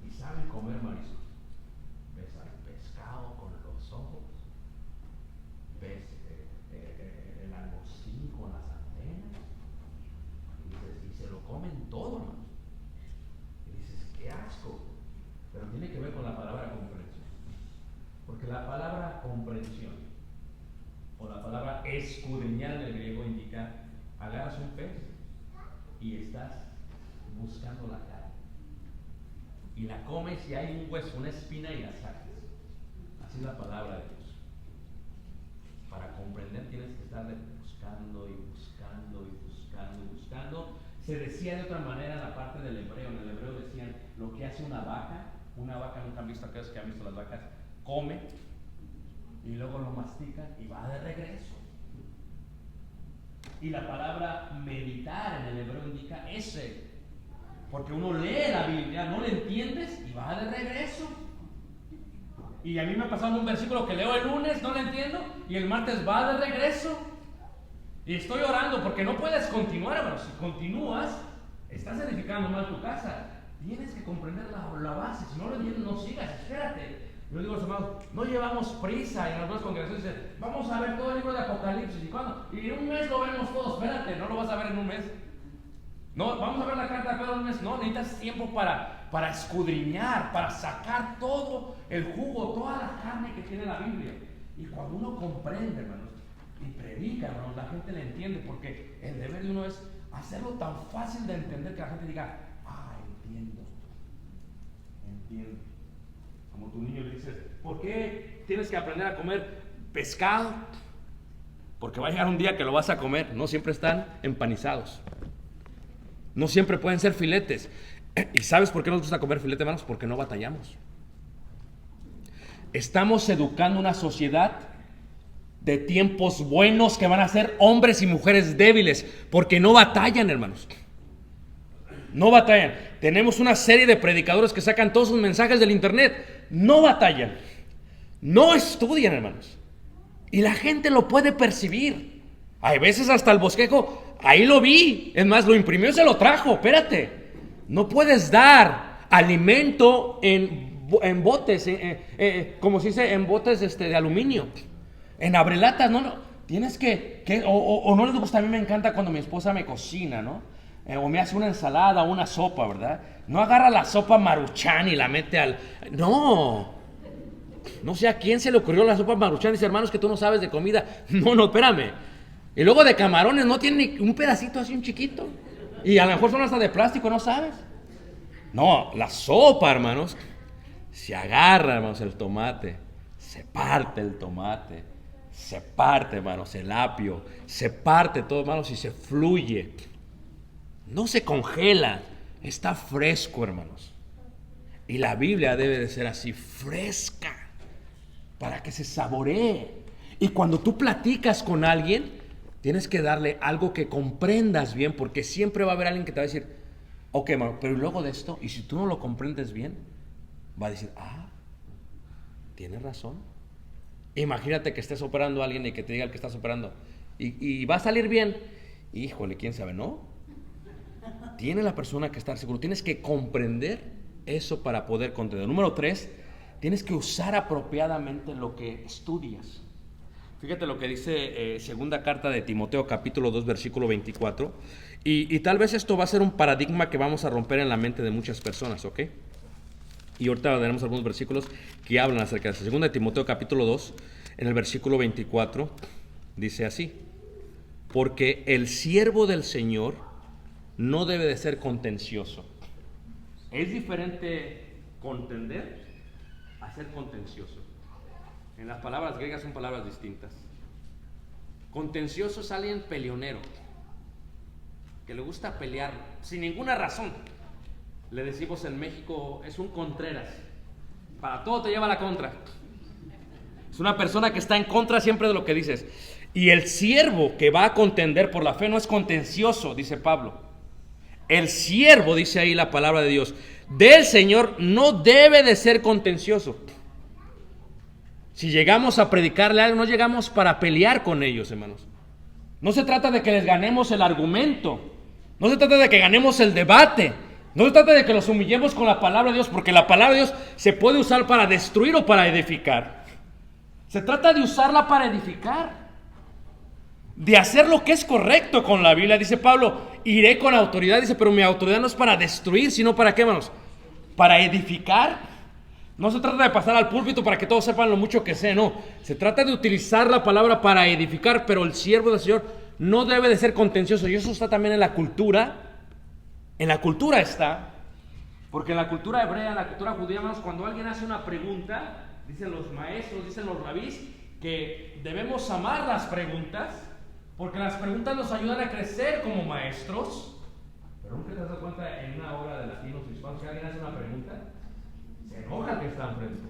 y saben comer mariscos. Ves al pescado con los ojos el langostín con las antenas. Y se lo comen todo, hermanos. Y dices, qué asco. Pero tiene que ver con la palabra comprensión. Porque la palabra comprensión o la palabra escudriñar en el griego indica: agarras un pez y estás buscando la carne. Y la comes y hay un hueso, una espina y la sacas. Así es la palabra de Dios. Para comprender tienes que estar buscando y buscando y buscando y buscando. Se decía de otra manera en la parte del hebreo. En el hebreo decían lo que hace una vaca. Una vaca, nunca han visto, aquellos que han visto las vacas, come y luego lo mastica y va de regreso. Y la palabra meditar en el hebreo indica ese. Porque uno lee la Biblia, no le entiendes y va de regreso. Y a mí me ha pasado un versículo que leo el lunes, no lo entiendo, y el martes va de regreso. Y estoy orando porque no puedes continuar, hermano. Si continúas, estás edificando mal tu casa. Tienes que comprender la base. Si no lo entiendes, no sigas, espérate. Yo digo a los hermanos, no llevamos prisa. Y en algunas congregaciones dicen, vamos a ver todo el libro de Apocalipsis. ¿Y cuándo? Y en un mes lo vemos todo. Espérate, no lo vas a ver en un mes. No, vamos a ver la carta de Pedro en un mes. No, necesitas tiempo para escudriñar, para sacar todo el jugo, toda la carne que tiene la Biblia. Y cuando uno comprende, hermanos, y predica, hermanos, la gente le entiende. Porque el deber de uno es hacerlo tan fácil de entender que la gente diga, entiendo. Como tu niño le dices, ¿por qué tienes que aprender a comer pescado? Porque va a llegar un día que lo vas a comer. No siempre están empanizados. No siempre pueden ser filetes. ¿Y sabes por qué nos gusta comer filete, hermanos? Porque no batallamos. Estamos educando una sociedad de tiempos buenos que van a ser hombres y mujeres débiles, porque no batallan, hermanos. No batallan. Tenemos una serie de predicadores que sacan todos sus mensajes del internet. No batallan. No estudian, hermanos. Y la gente lo puede percibir. Hay veces hasta el bosquejo, ahí lo vi. Es más, lo imprimió y se lo trajo. Espérate. No puedes dar alimento en botes, como se dice, en botes de aluminio. En abrelatas, no. Tienes o no les gusta. A mí me encanta cuando mi esposa me cocina, ¿no? O me hace una ensalada o una sopa, ¿verdad? No agarra la sopa Maruchan y la mete al... No sé a quién se le ocurrió la sopa Maruchan. Dice, hermanos, que tú no sabes de comida. No, espérame. Y luego de camarones no tiene ni un pedacito así, un chiquito. Y a lo mejor son hasta de plástico, ¿no sabes? No, la sopa, hermanos, se agarra, hermanos, el tomate. Se parte el tomate. Se parte, hermanos, el apio. Se parte todo, hermanos, y se fluye. No se congela, está fresco, hermanos. Y la Biblia debe de ser así, fresca, para que se saboree. Y cuando tú platicas con alguien, tienes que darle algo que comprendas bien, porque siempre va a haber alguien que te va a decir, ok, hermano, pero luego de esto, y si tú no lo comprendes bien, va a decir, tienes razón. Imagínate que estés operando a alguien y que te diga el que estás operando, y va a salir bien. Híjole, quién sabe, ¿no? Tiene la persona que estar seguro. Tienes que comprender eso para poder comprender. Número 3, tienes que usar apropiadamente lo que estudias. Fíjate lo que dice segunda carta de Timoteo, capítulo 2, versículo 24. Y tal vez esto va a ser un paradigma que vamos a romper en la mente de muchas personas, ¿ok? Y ahorita veremos algunos versículos que hablan acerca de eso. Segunda de Timoteo, capítulo 2, en el versículo 24, dice así: porque el siervo del Señor no debe de ser contencioso. Es diferente contender a ser contencioso. En las palabras griegas son palabras distintas. Contencioso es alguien peleonero, que le gusta pelear sin ninguna razón. Le decimos en México, es un contreras. Para todo te lleva a la contra. Es una persona que está en contra siempre de lo que dices. Y el siervo que va a contender por la fe no es contencioso, dice Pablo. El siervo, dice ahí la palabra de Dios, del Señor no debe de ser contencioso. Si llegamos a predicarle algo, no llegamos para pelear con ellos, hermanos. No se trata de que les ganemos el argumento. No se trata de que ganemos el debate. No se trata de que los humillemos con la palabra de Dios, porque la palabra de Dios se puede usar para destruir o para edificar. Se trata de usarla para edificar, de hacer lo que es correcto con la Biblia. Dice Pablo, iré con autoridad. Dice, pero mi autoridad no es para destruir, sino para ¿qué, hermanos? Para edificar. No se trata de pasar al púlpito para que todos sepan lo mucho que sé, no. Se trata de utilizar la palabra para edificar, pero el siervo del Señor no debe de ser contencioso. Y eso está también en la cultura. En la cultura está. Porque en la cultura hebrea, en la cultura judía, hermanos, cuando alguien hace una pregunta, dicen los maestros, dicen los rabís, que debemos amar las preguntas, porque las preguntas nos ayudan a crecer como maestros. Pero nunca te has dado cuenta en una obra de latinos o hispanos que alguien hace una pregunta, se enoja el que está enfrente.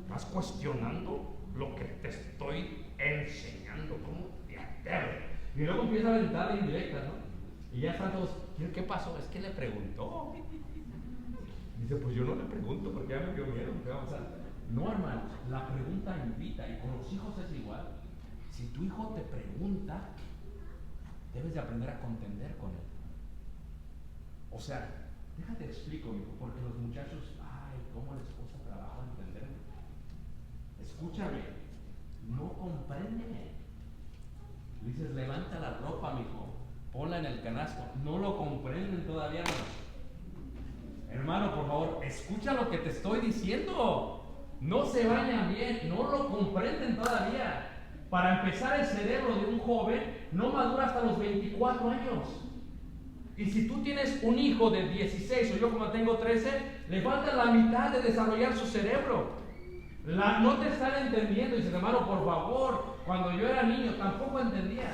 Estás cuestionando lo que te estoy enseñando, ¿cómo te atreves? Y luego empieza a aventar indirectas, ¿no? Y ya están todos, ¿qué pasó? Es que le preguntó. Dice, pues yo no le pregunto porque ya me dio miedo. ¿Qué va a pasar? No, hermano, la pregunta invita, y con los hijos es igual. Si tu hijo te pregunta, debes de aprender a contender con él. O sea, déjate explico, hijo, porque los muchachos, ay, cómo les cuesta trabajo entenderme. Escúchame, no comprende. Dices, levanta la ropa, mijo, ponla en el canasto. No lo comprenden todavía, hermano, por favor, escucha lo que te estoy diciendo. No se bañan bien, no lo comprenden todavía. Para empezar, el cerebro de un joven no madura hasta los 24 años. Y si tú tienes un hijo de 16 o yo como tengo 13, le falta la mitad de desarrollar su cerebro. No te están entendiendo. Y dices, hermano, por favor, cuando yo era niño tampoco entendía.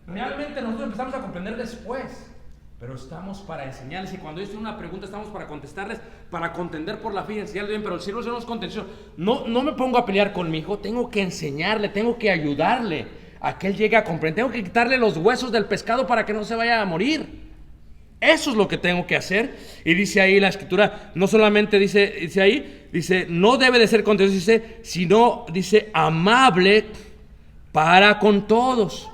Realmente nosotros empezamos a comprender después. Pero estamos para enseñarles, y cuando ellos tienen una pregunta estamos para contestarles, para contender por la fe y enseñarles bien. Pero el siervo no es contención. No me pongo a pelear con mi hijo, tengo que enseñarle, tengo que ayudarle a que él llegue a comprender. Tengo que quitarle los huesos del pescado para que no se vaya a morir. Eso es lo que tengo que hacer. Y dice ahí la escritura, no solamente dice ahí, dice, no debe de ser contencioso, dice, sino, dice, amable para con todos.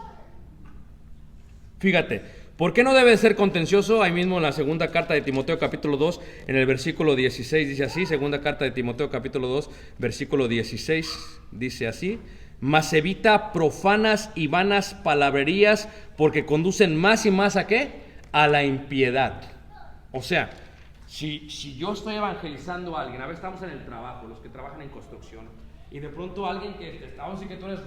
Fíjate. ¿Por qué no debe ser contencioso? Ahí mismo en la segunda carta de Timoteo capítulo 2, en el versículo 16, dice así, segunda carta de Timoteo capítulo 2, versículo 16, dice así, mas evita profanas y vanas palabrerías, porque conducen más y más ¿a qué? A la impiedad. O sea, si yo estoy evangelizando a alguien, a ver, estamos en el trabajo, los que trabajan en construcción, y de pronto alguien que, vamos a decir que tú eres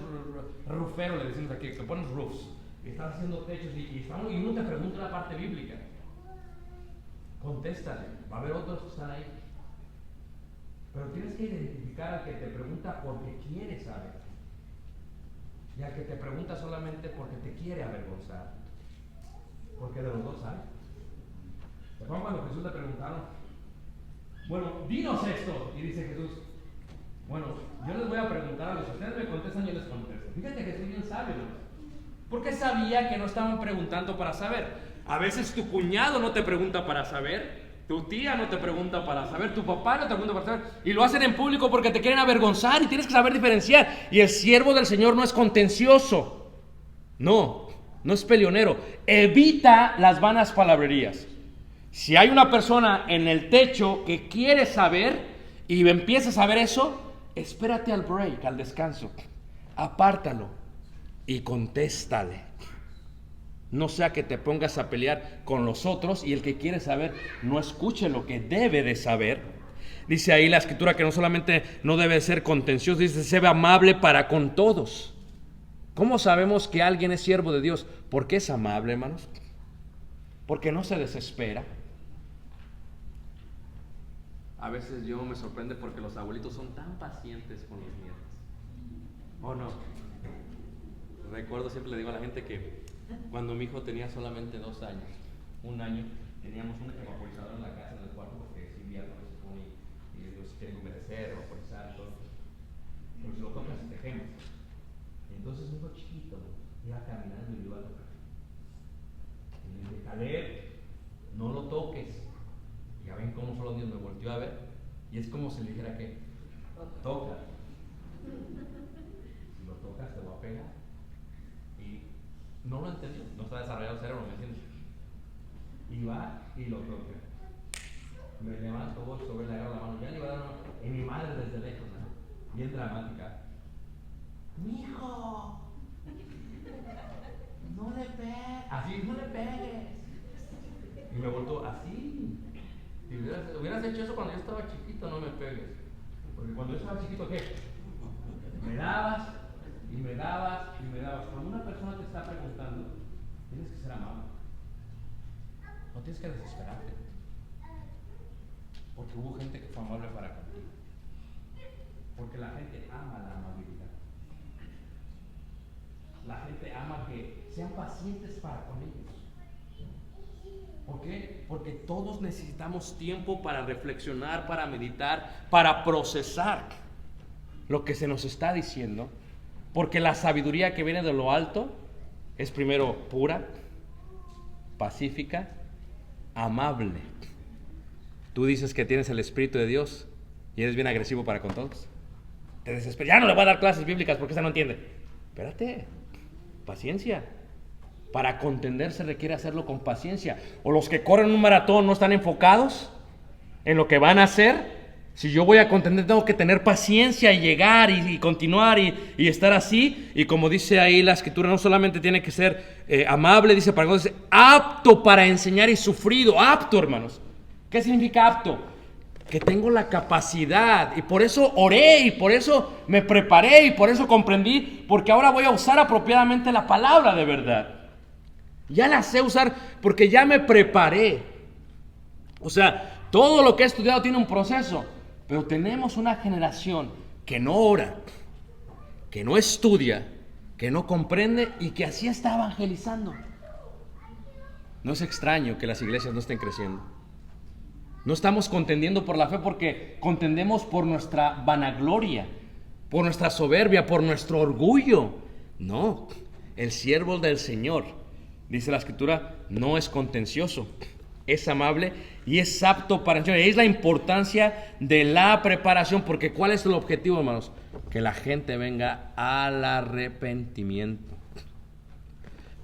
rufero, le decimos aquí, que pones roofs, y estás haciendo techos y uno te pregunta la parte bíblica, contéstale, va a haber otros que están ahí, pero tienes que identificar al que te pregunta porque quiere saber, y al que te pregunta solamente porque te quiere avergonzar, porque de los dos hay. ¿Se acuerdan cuando Jesús le preguntaron, bueno, dinos esto? Y dice Jesús, bueno, yo les voy a preguntar a los que ustedes me contestan, yo les contesto. Fíjate que Jesús bien sabio, ¿no? Porque sabía que no estaban preguntando para saber. A veces tu cuñado no te pregunta para saber, tu tía no te pregunta para saber, tu papá no te pregunta para saber, y lo hacen en público porque te quieren avergonzar, y tienes que saber diferenciar. Y el siervo del Señor no es contencioso, no es peleonero, evita las vanas palabrerías. Si hay una persona en el techo que quiere saber y empieza a saber eso, espérate al break, al descanso, apártalo y contéstale. No sea que te pongas a pelear con los otros y el que quiere saber no escuche lo que debe de saber. Dice ahí la escritura que no solamente no debe ser contencioso, dice, sea amable para con todos. ¿Cómo sabemos que alguien es siervo de Dios? Porque es amable, hermanos. Porque no se desespera. A veces yo me sorprende porque los abuelitos son tan pacientes con los nietos. ¿O no? Recuerdo, siempre le digo a la gente que cuando mi hijo tenía solamente 2 años, un año, teníamos un vaporizador en la casa, en el cuarto, porque es invierno, se pone y Dios quiere humedecer, vaporizar, todo. Pero si lo tocas te quemas. Entonces un hijo chiquito iba caminando y lo iba a tocar. Y le dije, Caleb, no lo toques. Y ya ven cómo solo Dios me volteó a ver. Y es como si le dijera que toca. Si lo tocas te va a pegar. No lo entendió, no está desarrollado el cerebro, ¿me entiendes? Y va y lo toca. Me levanto, voy sobre, le agarro la mano, ya le iba a dar una, y mi madre desde lejos, ¿no? bien dramática. Mijo, no le pegues, así, no le pegues. Y me voltó así. Si hubieras hecho eso cuando yo estaba chiquito, no me pegues. Porque cuando yo estaba chiquito, ¿qué? Me dabas y me dabas y me dabas. Cuando una persona te está preguntando, tienes que ser amable. No tienes que desesperarte. Porque hubo gente que fue amable para contigo. Porque la gente ama la amabilidad. La gente ama que sean pacientes para con ellos. ¿Por qué? Porque todos necesitamos tiempo para reflexionar, para meditar, para procesar lo que se nos está diciendo. Porque la sabiduría que viene de lo alto es primero pura, pacífica, amable. Tú dices que tienes el Espíritu de Dios y eres bien agresivo para con todos. Te desesperas. Ya no le voy a dar clases bíblicas porque esa no entiende. Espérate, paciencia. Para contender se requiere hacerlo con paciencia. O los que corren un maratón no están enfocados en lo que van a hacer. Si yo voy a contender, tengo que tener paciencia y llegar y continuar y estar así. Y como dice ahí la Escritura, no solamente tiene que ser amable, dice para dice, apto para enseñar y sufrido. Apto, hermanos. ¿Qué significa apto? Que tengo la capacidad, y por eso oré, y por eso me preparé, y por eso comprendí, porque ahora voy a usar apropiadamente la palabra de verdad. Ya la sé usar porque ya me preparé. O sea, todo lo que he estudiado tiene un proceso, pero tenemos una generación que no ora, que no estudia, que no comprende y que así está evangelizando. No es extraño que las iglesias no estén creciendo. No estamos contendiendo por la fe porque contendemos por nuestra vanagloria, por nuestra soberbia, por nuestro orgullo. No, el siervo del Señor, dice la Escritura, no es contencioso, es amable y es apto para enseñar. Es la importancia de la preparación, porque ¿cuál es el objetivo, hermanos? Que la gente venga al arrepentimiento.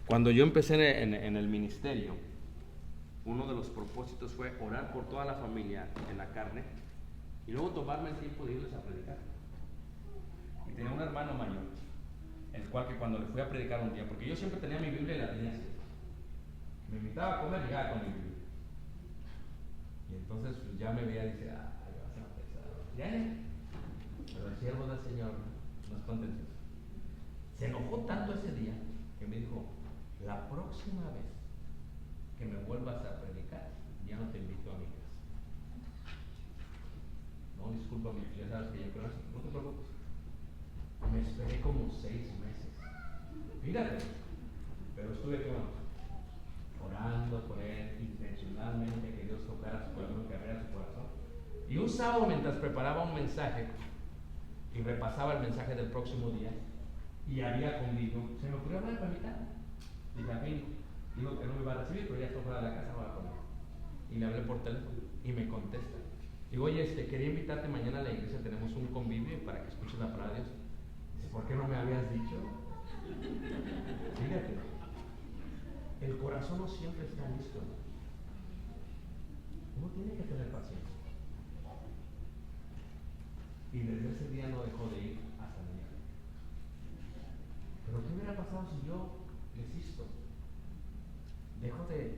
Cuando yo empecé en el ministerio, uno de los propósitos fue orar por toda la familia en la carne y luego tomarme el tiempo de irles a predicar. Y tenía un hermano mayor, el cual que cuando le fui a predicar un día, porque yo siempre tenía mi Biblia y la tenía así, me invitaba a comer y llegaba con mi Biblia. Y entonces pues, ya me veía y decía, ay, vas a empezar. Pero el siervo del Señor no es contencioso. Se enojó tanto ese día que me dijo, la próxima vez que me vuelvas a predicar, ya no te invito a mi casa. No, disculpa, ya sabes que yo creo así, no te preocupes. Me esperé como 6 meses. Fíjate, pero estuve orando por él intencionalmente, que Dios tocara su corazón, que abriera su corazón. Y un sábado, mientras preparaba un mensaje y repasaba el mensaje del próximo día, y había comido, se me ocurrió hablar para mi casa. Dije, a mí, digo que no me iba a recibir, pero ya estoy fuera de la casa, no va a comer. Y le hablé por teléfono y me contesta. Digo, oye, quería invitarte mañana a la iglesia, tenemos un convivio para que escuches la palabra de Dios. Dice, ¿por qué no me habías dicho? Fíjate, el corazón no siempre está listo. Uno tiene que tener paciencia. Y desde ese día no dejó de ir hasta mañana. Pero ¿qué hubiera pasado si yo desisto? Dejo de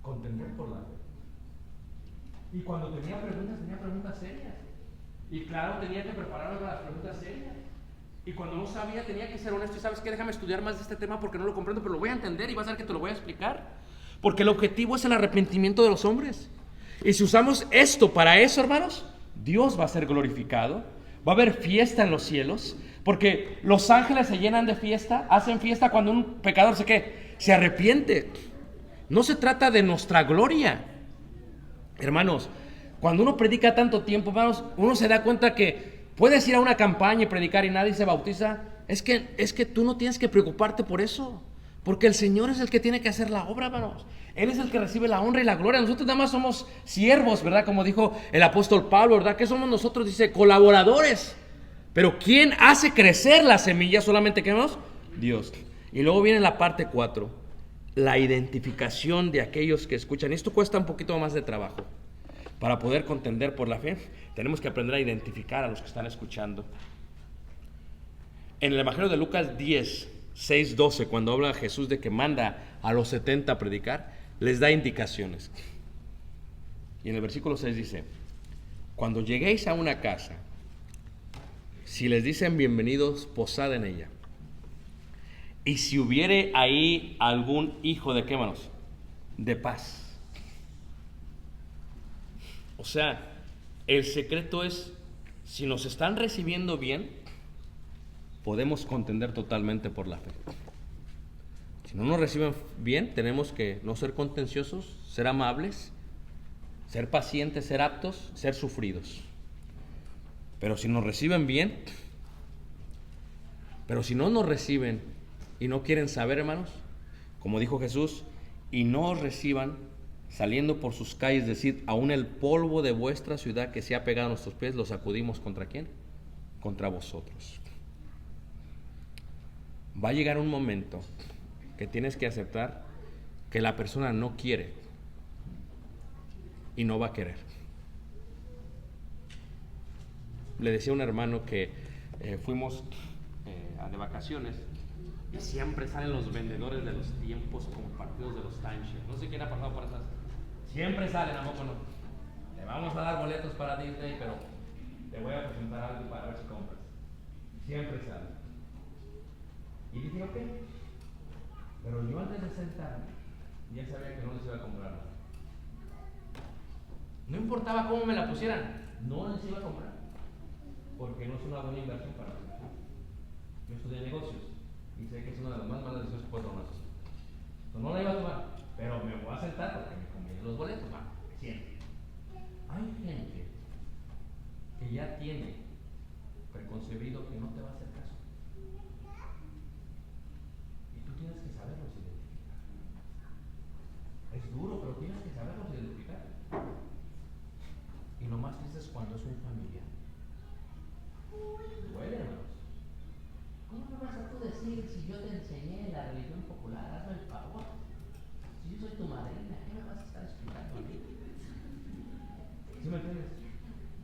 contender por la fe. Y cuando tenía preguntas serias. Y claro, tenía que prepararme para las preguntas serias. Y cuando no sabía, tenía que ser honesto. Y ¿sabes qué? Déjame estudiar más de este tema porque no lo comprendo, pero lo voy a entender y vas a ver que te lo voy a explicar. Porque el objetivo es el arrepentimiento de los hombres. Y si usamos esto para eso, hermanos, Dios va a ser glorificado. Va a haber fiesta en los cielos. Porque los ángeles se llenan de fiesta, hacen fiesta cuando un pecador se arrepiente. No se trata de nuestra gloria. Hermanos, cuando uno predica tanto tiempo, hermanos, uno se da cuenta que puedes ir a una campaña y predicar y nadie se bautiza. Es que tú no tienes que preocuparte por eso. Porque el Señor es el que tiene que hacer la obra, hermanos. Él es el que recibe la honra y la gloria. Nosotros nada más somos siervos, ¿verdad? Como dijo el apóstol Pablo, ¿verdad? ¿Qué somos nosotros? Dice, colaboradores. Pero ¿quién hace crecer la semilla? Solamente queremos Dios. Y luego viene la parte 4, la identificación de aquellos que escuchan. Esto cuesta un poquito más de trabajo. Para poder contender por la fe, tenemos que aprender a identificar a los que están escuchando. En el Evangelio de Lucas 10, 6, 12, cuando habla Jesús de que manda a los 70 a predicar, les da indicaciones. Y en el versículo 6 dice: cuando lleguéis a una casa, si les dicen bienvenidos, posad en ella. Y si hubiere ahí algún hijo de, ¿qué, hermanos? De paz. O sea, el secreto es, si nos están recibiendo bien, podemos contender totalmente por la fe. Si no nos reciben bien, tenemos que no ser contenciosos, ser amables, ser pacientes, ser aptos, ser sufridos. Pero si nos reciben bien, pero si no nos reciben y no quieren saber, hermanos, como dijo Jesús, y no os reciban, saliendo por sus calles, decid, aún el polvo de vuestra ciudad que se ha pegado a nuestros pies, lo sacudimos ¿contra quién? Contra vosotros. Va a llegar un momento que tienes que aceptar que la persona no quiere y no va a querer. Le decía a un hermano que fuimos de vacaciones y siempre salen los vendedores de los tiempos como partidos de los timeshares. No sé quién ha pasado por esas. Siempre salen, ¿a poco no? Le vamos a dar boletos para Disney, pero te voy a presentar algo para ver si compras. Siempre salen. Y dije, ok. Pero yo antes de sentarme, ya sabía que no les iba a comprar nada. No importaba cómo me la pusieran, no les iba a comprar. Porque no es una buena inversión para mí. Yo estudié negocios y sé que es una de las más malas decisiones que puedo tomar. Entonces no la iba a tomar, pero me voy a sentar porque me convienen los boletos, siempre. Hay gente que ya tiene preconcebido que no te va a hacer caso. Y tú tienes que saberlos identificar. Es duro, pero tienes que saberlos identificar. Y lo más triste es cuando es un familiar. Duele, hermanos. ¿Cómo me vas a tú decir si yo te enseñé la religión popular? Hazme el favor. Si yo soy tu madrina, ¿qué me vas a estar explicando a mí? ¿Sí me entiendes?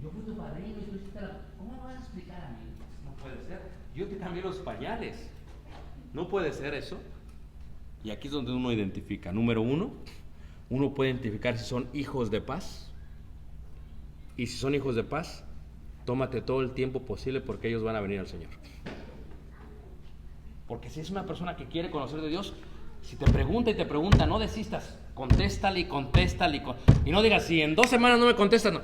Yo fui tu padrino y tú hiciste la... ¿Cómo me vas a explicar a mí? No puede ser. Yo te cambié los pañales. No puede ser eso. Y aquí es donde uno identifica. Número uno, uno puede identificar si son hijos de paz. Y si son hijos de paz, tómate todo el tiempo posible porque ellos van a venir al Señor. Porque si es una persona que quiere conocer de Dios, si te pregunta y te pregunta, no desistas, contéstale y contéstale. Y no digas, si en 2 semanas no me contestas, no.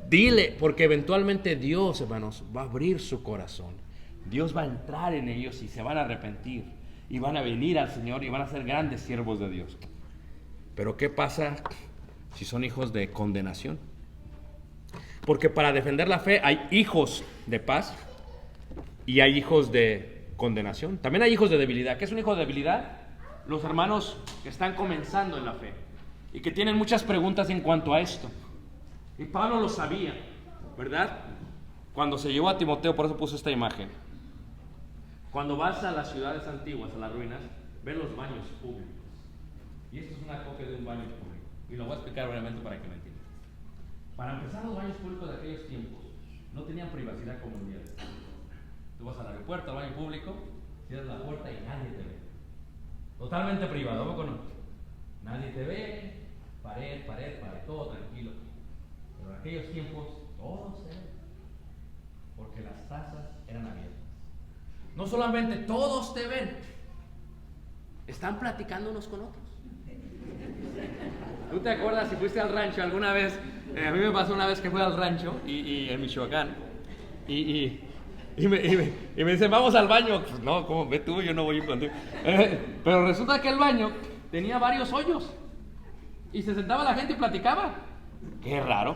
Dile, porque eventualmente Dios, hermanos, va a abrir su corazón. Dios va a entrar en ellos y se van a arrepentir. Y van a venir al Señor y van a ser grandes siervos de Dios. Pero ¿qué pasa si son hijos de condenación? Porque para defender la fe hay hijos de paz y hay hijos de condenación. También hay hijos de debilidad. ¿Qué es un hijo de debilidad? Los hermanos que están comenzando en la fe y que tienen muchas preguntas en cuanto a esto. Y Pablo lo sabía, ¿verdad? Cuando se llevó a Timoteo, por eso puso esta imagen. Cuando vas a las ciudades antiguas, a las ruinas, ven los baños públicos. Y esto es una copia de un baño público. Y lo voy a explicar brevemente para que me entiendan. Para empezar, los baños públicos de aquellos tiempos no tenían privacidad como el día de hoy. Tú vas al aeropuerto, al baño público, cierras la puerta y nadie te ve. Totalmente privado, ¿cómo no? Nadie te ve, pared, todo tranquilo. Pero en aquellos tiempos, todos se ven. Porque las tazas eran abiertas. No solamente todos te ven, están platicando unos con otros. ¿Tú te acuerdas si fuiste al rancho alguna vez? A mí me pasó una vez que fui al rancho y en Michoacán y me dicen, vamos al baño. Pues no, ¿cómo? Ve tú, yo no voy contigo. Pero resulta que el baño tenía varios hoyos y se sentaba la gente y platicaba. Qué raro.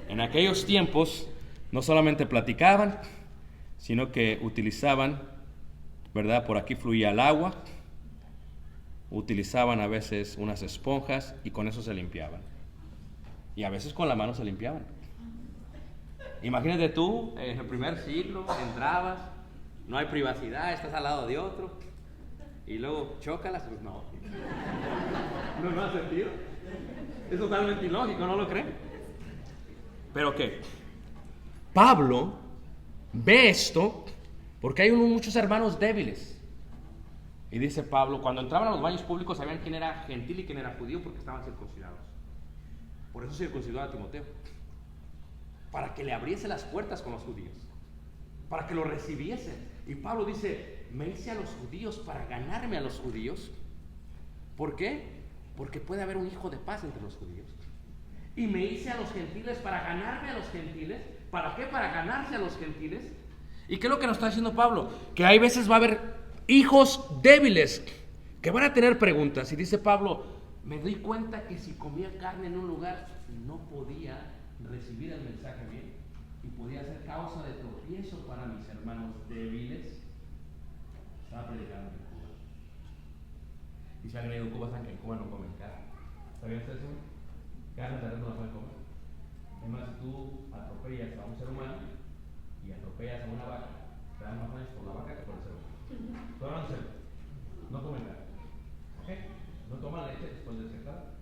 En aquellos tiempos no solamente platicaban, sino que utilizaban, ¿verdad? Por aquí fluía el agua, utilizaban a veces unas esponjas y con eso se limpiaban. Y a veces con la mano se limpiaban. Imagínate tú, en el primer siglo, entrabas, no hay privacidad, estás al lado de otro, y luego chócalas, pues no. No hace sentido. Es totalmente ilógico, ¿no lo creen? Pero ¿qué? Pablo ve esto porque hay muchos hermanos débiles. Y dice Pablo, cuando entraban a los baños públicos sabían quién era gentil y quién era judío porque estaban circuncidados. Por eso circuncidó a Timoteo, para que le abriese las puertas con los judíos, para que lo recibiesen. Y Pablo dice, me hice a los judíos para ganarme a los judíos. ¿Por qué? Porque puede haber un hijo de paz entre los judíos. Y me hice a los gentiles para ganarme a los gentiles. ¿Para qué? Para ganarse a los gentiles. ¿Y qué es lo que nos está diciendo Pablo? Que hay veces va a haber hijos débiles que van a tener preguntas. Y dice Pablo, me doy cuenta que si comía carne en un lugar no podía recibir el mensaje bien y podía ser causa de tropiezo para mis hermanos débiles. Estaba predicando en Cuba. Y si alguien ha ido a Cuba, saben que en Cuba no comen carne. ¿Sabían ustedes eso? Carne tal vez no la pueden comer. Además, si tú atropellas a un ser humano y atropellas a una vaca, te dan más daños por la vaca que por el ser humano. Pero no comen carne. ¿Ok? No toman leche después de secada.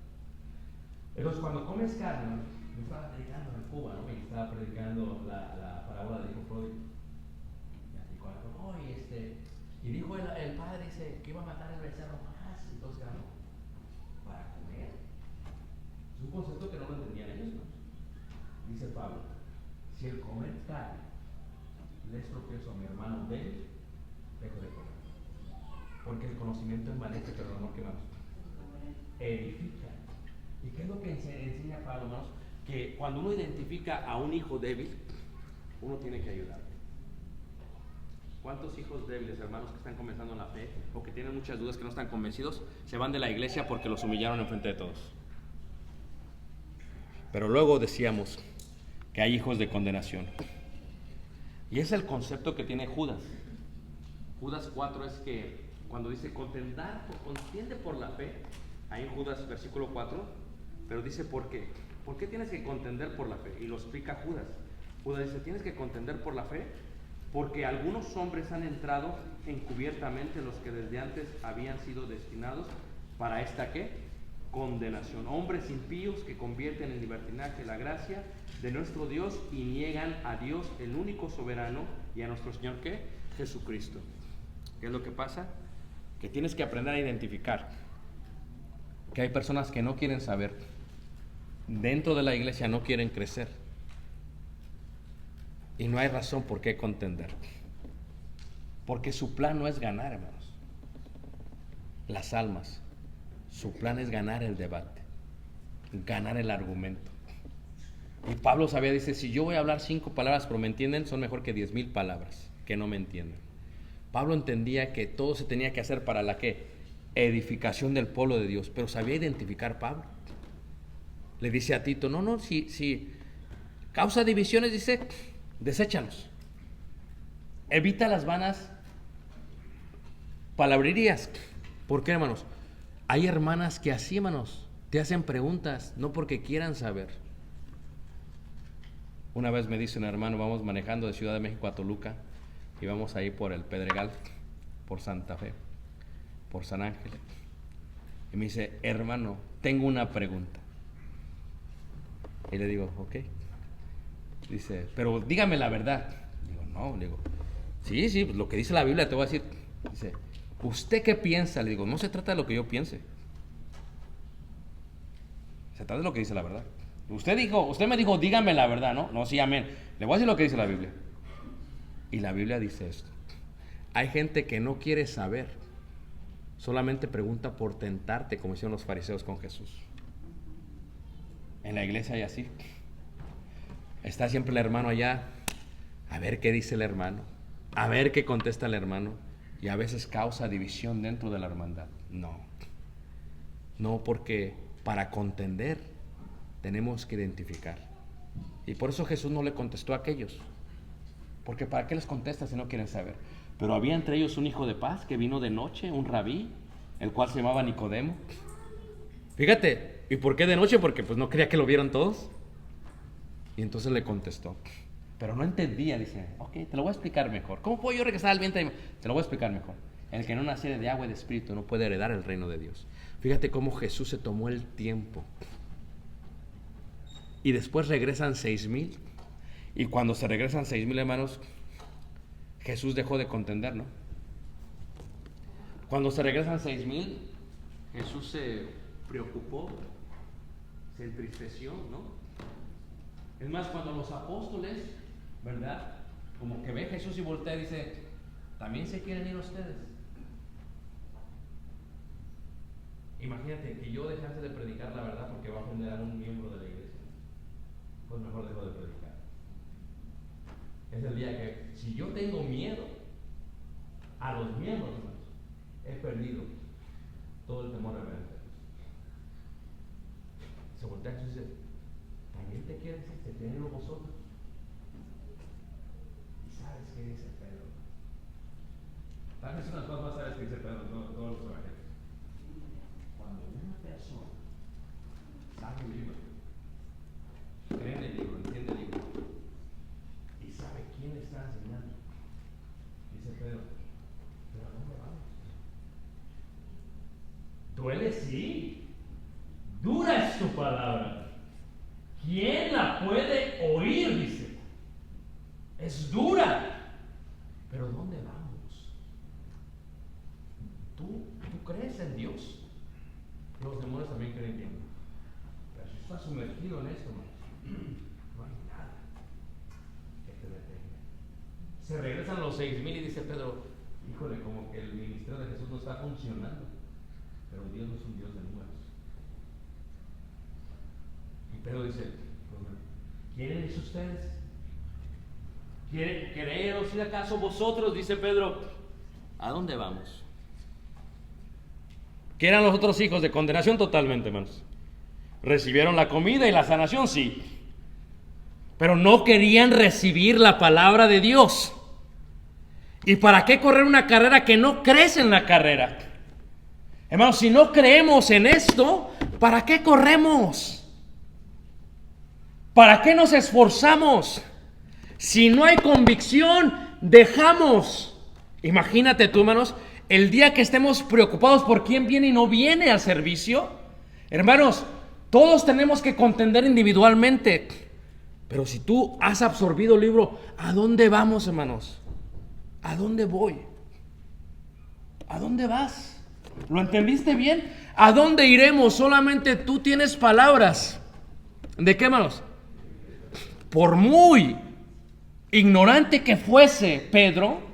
Entonces, cuando comes carne, yo estaba predicando en Cuba, ¿no? Y estaba predicando la parábola del hijo pródigo. Y así cuando, y dijo el padre, dice, que iba a matar el becerro más. Entonces, para comer. Es un concepto que no lo entendían ellos, ¿no? Dice Pablo, si el comer carne le es tropiezo a mi hermano débil, dejo de comer. Porque el conocimiento envanece, pero el amor que vamos edifica. ¿Y qué es lo que enseña Pablo, hermanos? Que cuando uno identifica a un hijo débil, uno tiene que ayudarle. ¿Cuántos hijos débiles, hermanos, que están comenzando en la fe o que tienen muchas dudas, que no están convencidos, se van de la iglesia porque los humillaron enfrente de todos? Pero luego decíamos que hay hijos de condenación. Y es el concepto que tiene Judas. Judas 4 es que cuando dice contiende por la fe, ahí en Judas versículo 4, pero dice ¿por qué? ¿Por qué tienes que contender por la fe? Y lo explica Judas. Judas dice, tienes que contender por la fe porque algunos hombres han entrado encubiertamente, los que desde antes habían sido destinados para esta ¿qué? Condenación. Hombres impíos que convierten en libertinaje la gracia de nuestro Dios y niegan a Dios, el único soberano, y a nuestro Señor ¿qué? Jesucristo. ¿Qué es lo que pasa? Que tienes que aprender a identificar que hay personas que no quieren saber, dentro de la iglesia no quieren crecer, y no hay razón por qué contender, porque su plan no es ganar, hermanos, las almas. Su plan es ganar el debate, ganar el argumento. Y Pablo sabía, dice, si yo voy a hablar 5 palabras pero me entienden, son mejor que 10,000 palabras que no me entienden. Pablo entendía que todo se tenía que hacer para la ¿qué? Edificación del pueblo de Dios, pero sabía identificar Pablo. Le dice a Tito, si causa divisiones, dice, deséchalos. Evita las vanas palabrerías. ¿Por qué, hermanos? Hay hermanas que así, hermanos, te hacen preguntas, no porque quieran saber. Una vez me dice un hermano, vamos manejando de Ciudad de México a Toluca, y vamos ahí por el Pedregal, por Santa Fe, por San Ángel. Y me dice, hermano, tengo una pregunta. Y le digo, ok. Dice, pero dígame la verdad. Digo, no, le digo, sí, pues lo que dice la Biblia te voy a decir. Dice, ¿usted qué piensa? Le digo, no se trata de lo que yo piense. Se trata de lo que dice la verdad. Usted me dijo, dígame la verdad, ¿no? No, sí, amén. Le voy a decir lo que dice la Biblia. Y la Biblia dice esto. Hay gente que no quiere saber. Solamente pregunta por tentarte, como hicieron los fariseos con Jesús. En la iglesia hay así. Está siempre el hermano allá. A ver qué dice el hermano. A ver qué contesta el hermano. Y a veces causa división dentro de la hermandad. No, porque para contender tenemos que identificar. Y por eso Jesús no le contestó a aquellos. Porque ¿para qué les contesta si no quieren saber? Pero había entre ellos un hijo de paz que vino de noche, un rabí, el cual se llamaba Nicodemo. Fíjate, ¿y por qué de noche? Porque pues no quería que lo vieran todos. Y entonces le contestó. Pero no entendía, dice, ok, te lo voy a explicar mejor. ¿Cómo puedo yo regresar al vientre? Te lo voy a explicar mejor. El que no naciere de agua y de espíritu no puede heredar el reino de Dios. Fíjate cómo Jesús se tomó el tiempo y después regresan 6,000. Y cuando se regresan 6,000, hermanos, Jesús dejó de contender, ¿no? Cuando se regresan 6,000, Jesús se preocupó, se entristeció, ¿no? Es más, cuando los apóstoles, ¿verdad? Como que ve a Jesús y voltea y dice, ¿también se quieren ir ustedes? Imagínate que yo dejase de predicar la verdad porque va a ofender a un miembro de la iglesia. Pues mejor dejo de predicar. Es el día que, si yo tengo miedo a los miembros, hermanos, he perdido todo el temor reverente. Se voltea y dice, ¿también te quieres ir? ¿Se quieren ir vosotros? ¿Y sabes qué dice Pedro? Tal vez unas cosas más sabes que dice Pedro, todos los evangelios. Cuando una persona sabe un libro, cree en el libro, entiende el libro y sabe quién le está enseñando, dice Pedro, ¿pero a dónde vamos? Duele, sí. Dura es tu palabra. ¿Quién la puede oír? Dice. Es dura. Pero ¿dónde vamos? ¿Tú crees en Dios? Los demonios también creen en Dios. Pero si estás sumergido en esto, no hay nada que te detenga. Se regresan los 6,000 y dice Pedro, híjole, como que el ministerio de Jesús no está funcionando. Pero Dios no es un Dios de números. Y Pedro dice, ¿quieren irse ustedes? ¿Queréis ir acaso vosotros? Dice Pedro, ¿a dónde vamos? ¿Qué eran los otros hijos? De condenación totalmente, hermanos. Recibieron la comida y la sanación, sí. Pero no querían recibir la palabra de Dios. ¿Y para qué correr una carrera que no crees en la carrera? Hermanos, si no creemos en esto, ¿para qué corremos? ¿Para qué nos esforzamos? Si no hay convicción, dejamos. Imagínate tú, hermanos, el día que estemos preocupados por quién viene y no viene al servicio. Hermanos, todos tenemos que contender individualmente. Pero si tú has absorbido el libro, ¿a dónde vamos, hermanos? ¿A dónde voy? ¿A dónde vas? ¿Lo entendiste bien? ¿A dónde iremos? Solamente tú tienes palabras. ¿De qué, hermanos? Por muy ignorante que fuese Pedro,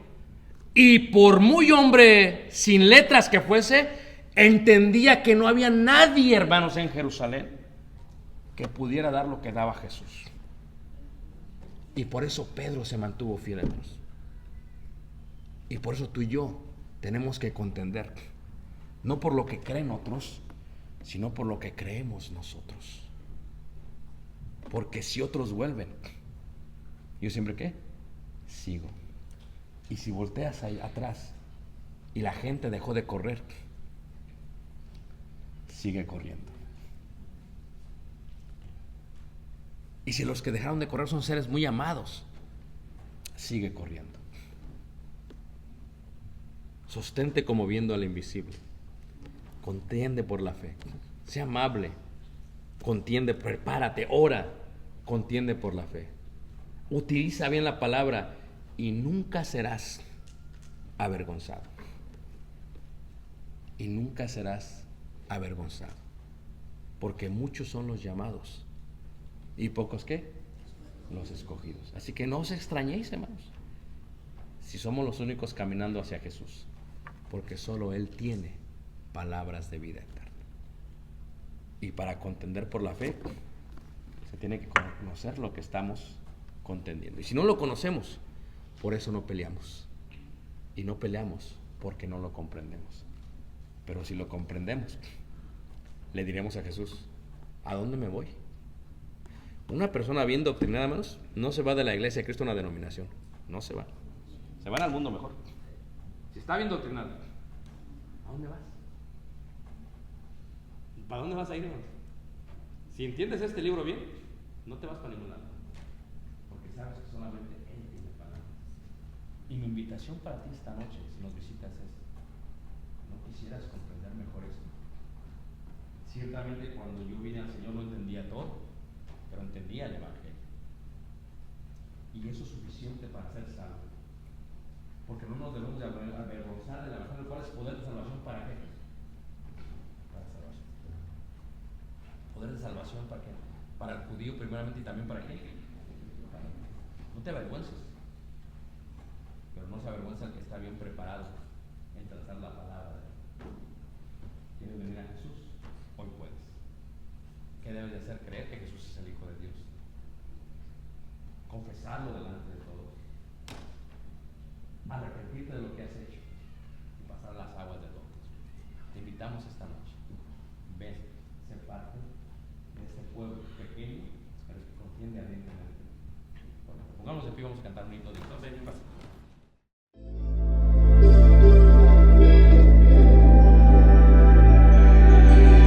y por muy hombre sin letras que fuese, entendía que no había nadie, hermanos, en Jerusalén que pudiera dar lo que daba Jesús. Y por eso Pedro se mantuvo fiel, hermanos. Y por eso tú y yo tenemos que contender, no por lo que creen otros, sino por lo que creemos nosotros. Porque si otros vuelven, yo siempre, ¿qué? Sigo. Y si volteas ahí atrás y la gente dejó de correr, sigue corriendo. Y si los que dejaron de correr son seres muy amados, sigue corriendo. Sostente como viendo al invisible. Contiende por la fe. Sea amable. Contiende, prepárate, ora. Contiende por la fe. Utiliza bien la palabra y nunca serás avergonzado. Y nunca serás avergonzado. Porque muchos son los llamados y pocos, ¿qué? Los escogidos. Así que no os extrañéis, hermanos, si somos los únicos caminando hacia Jesús, porque solo Él tiene palabras de vida eterna. Y para contender por la fe, se tiene que conocer lo que estamos contendiendo. Y si no lo conocemos, por eso no peleamos. Y no peleamos porque no lo comprendemos. Pero si lo comprendemos, le diremos a Jesús, ¿a dónde me voy? Una persona bien doctrinada, hermanos, no se va de la iglesia de Cristo a una denominación. No se va. Se van al mundo mejor. Si está bien doctrinado, ¿a dónde vas? ¿Para dónde vas a ir, hermanos? Si entiendes este libro bien, no te vas para ningún lado. Porque sabes que solamente Él tiene palabras. Y mi invitación para ti esta noche, si nos visitas, es: ¿no quisieras comprender mejor esto? Ciertamente cuando yo vine al Señor no entendía todo, pero entendí entendía el Evangelio. Y eso es suficiente para ser salvo. Porque no nos debemos de avergonzar del Evangelio. ¿Cuál es el poder de salvación? ¿Para qué? Para salvación. ¿Poder de salvación para qué? Para el judío primeramente y también para qué. No te avergüences. Pero no se avergüenza el que está bien preparado en tratar la palabra de Dios. ¿Quieres venir a Jesús? Hoy puedes. ¿Qué debes de hacer? Creer que Jesús es el Hijo de Dios. Confesarlo delante de todos. Arrepentirte de lo que has hecho y pasar las aguas del bautismo. Te invitamos esta noche. Ven, sé parte de este pueblo pequeño, pero que contiende ardientemente. Bueno, pongamos de pie, vamos a cantar un himno de Dios.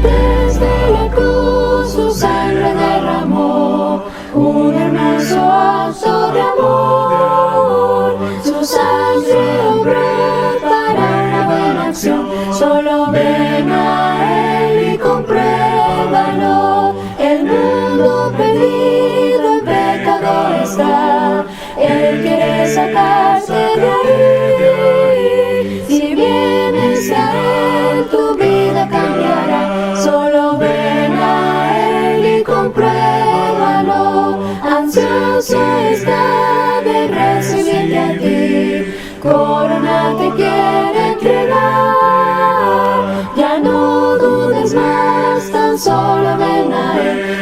Desde la cruz su sangre derramó, un hermoso acto de amor. Su sangre obró para una buena acción. Solo ven a Él y compruébalo. El mundo perdido en pecado está. Él quiere sacarte de ahí. Si vienes a Él, tu vida cambiará. Solo ven a Él y compruébalo. Ansioso está de recibirte a ti. Corona te quiere entregar. Ya no dudes más, tan solo ven a Él.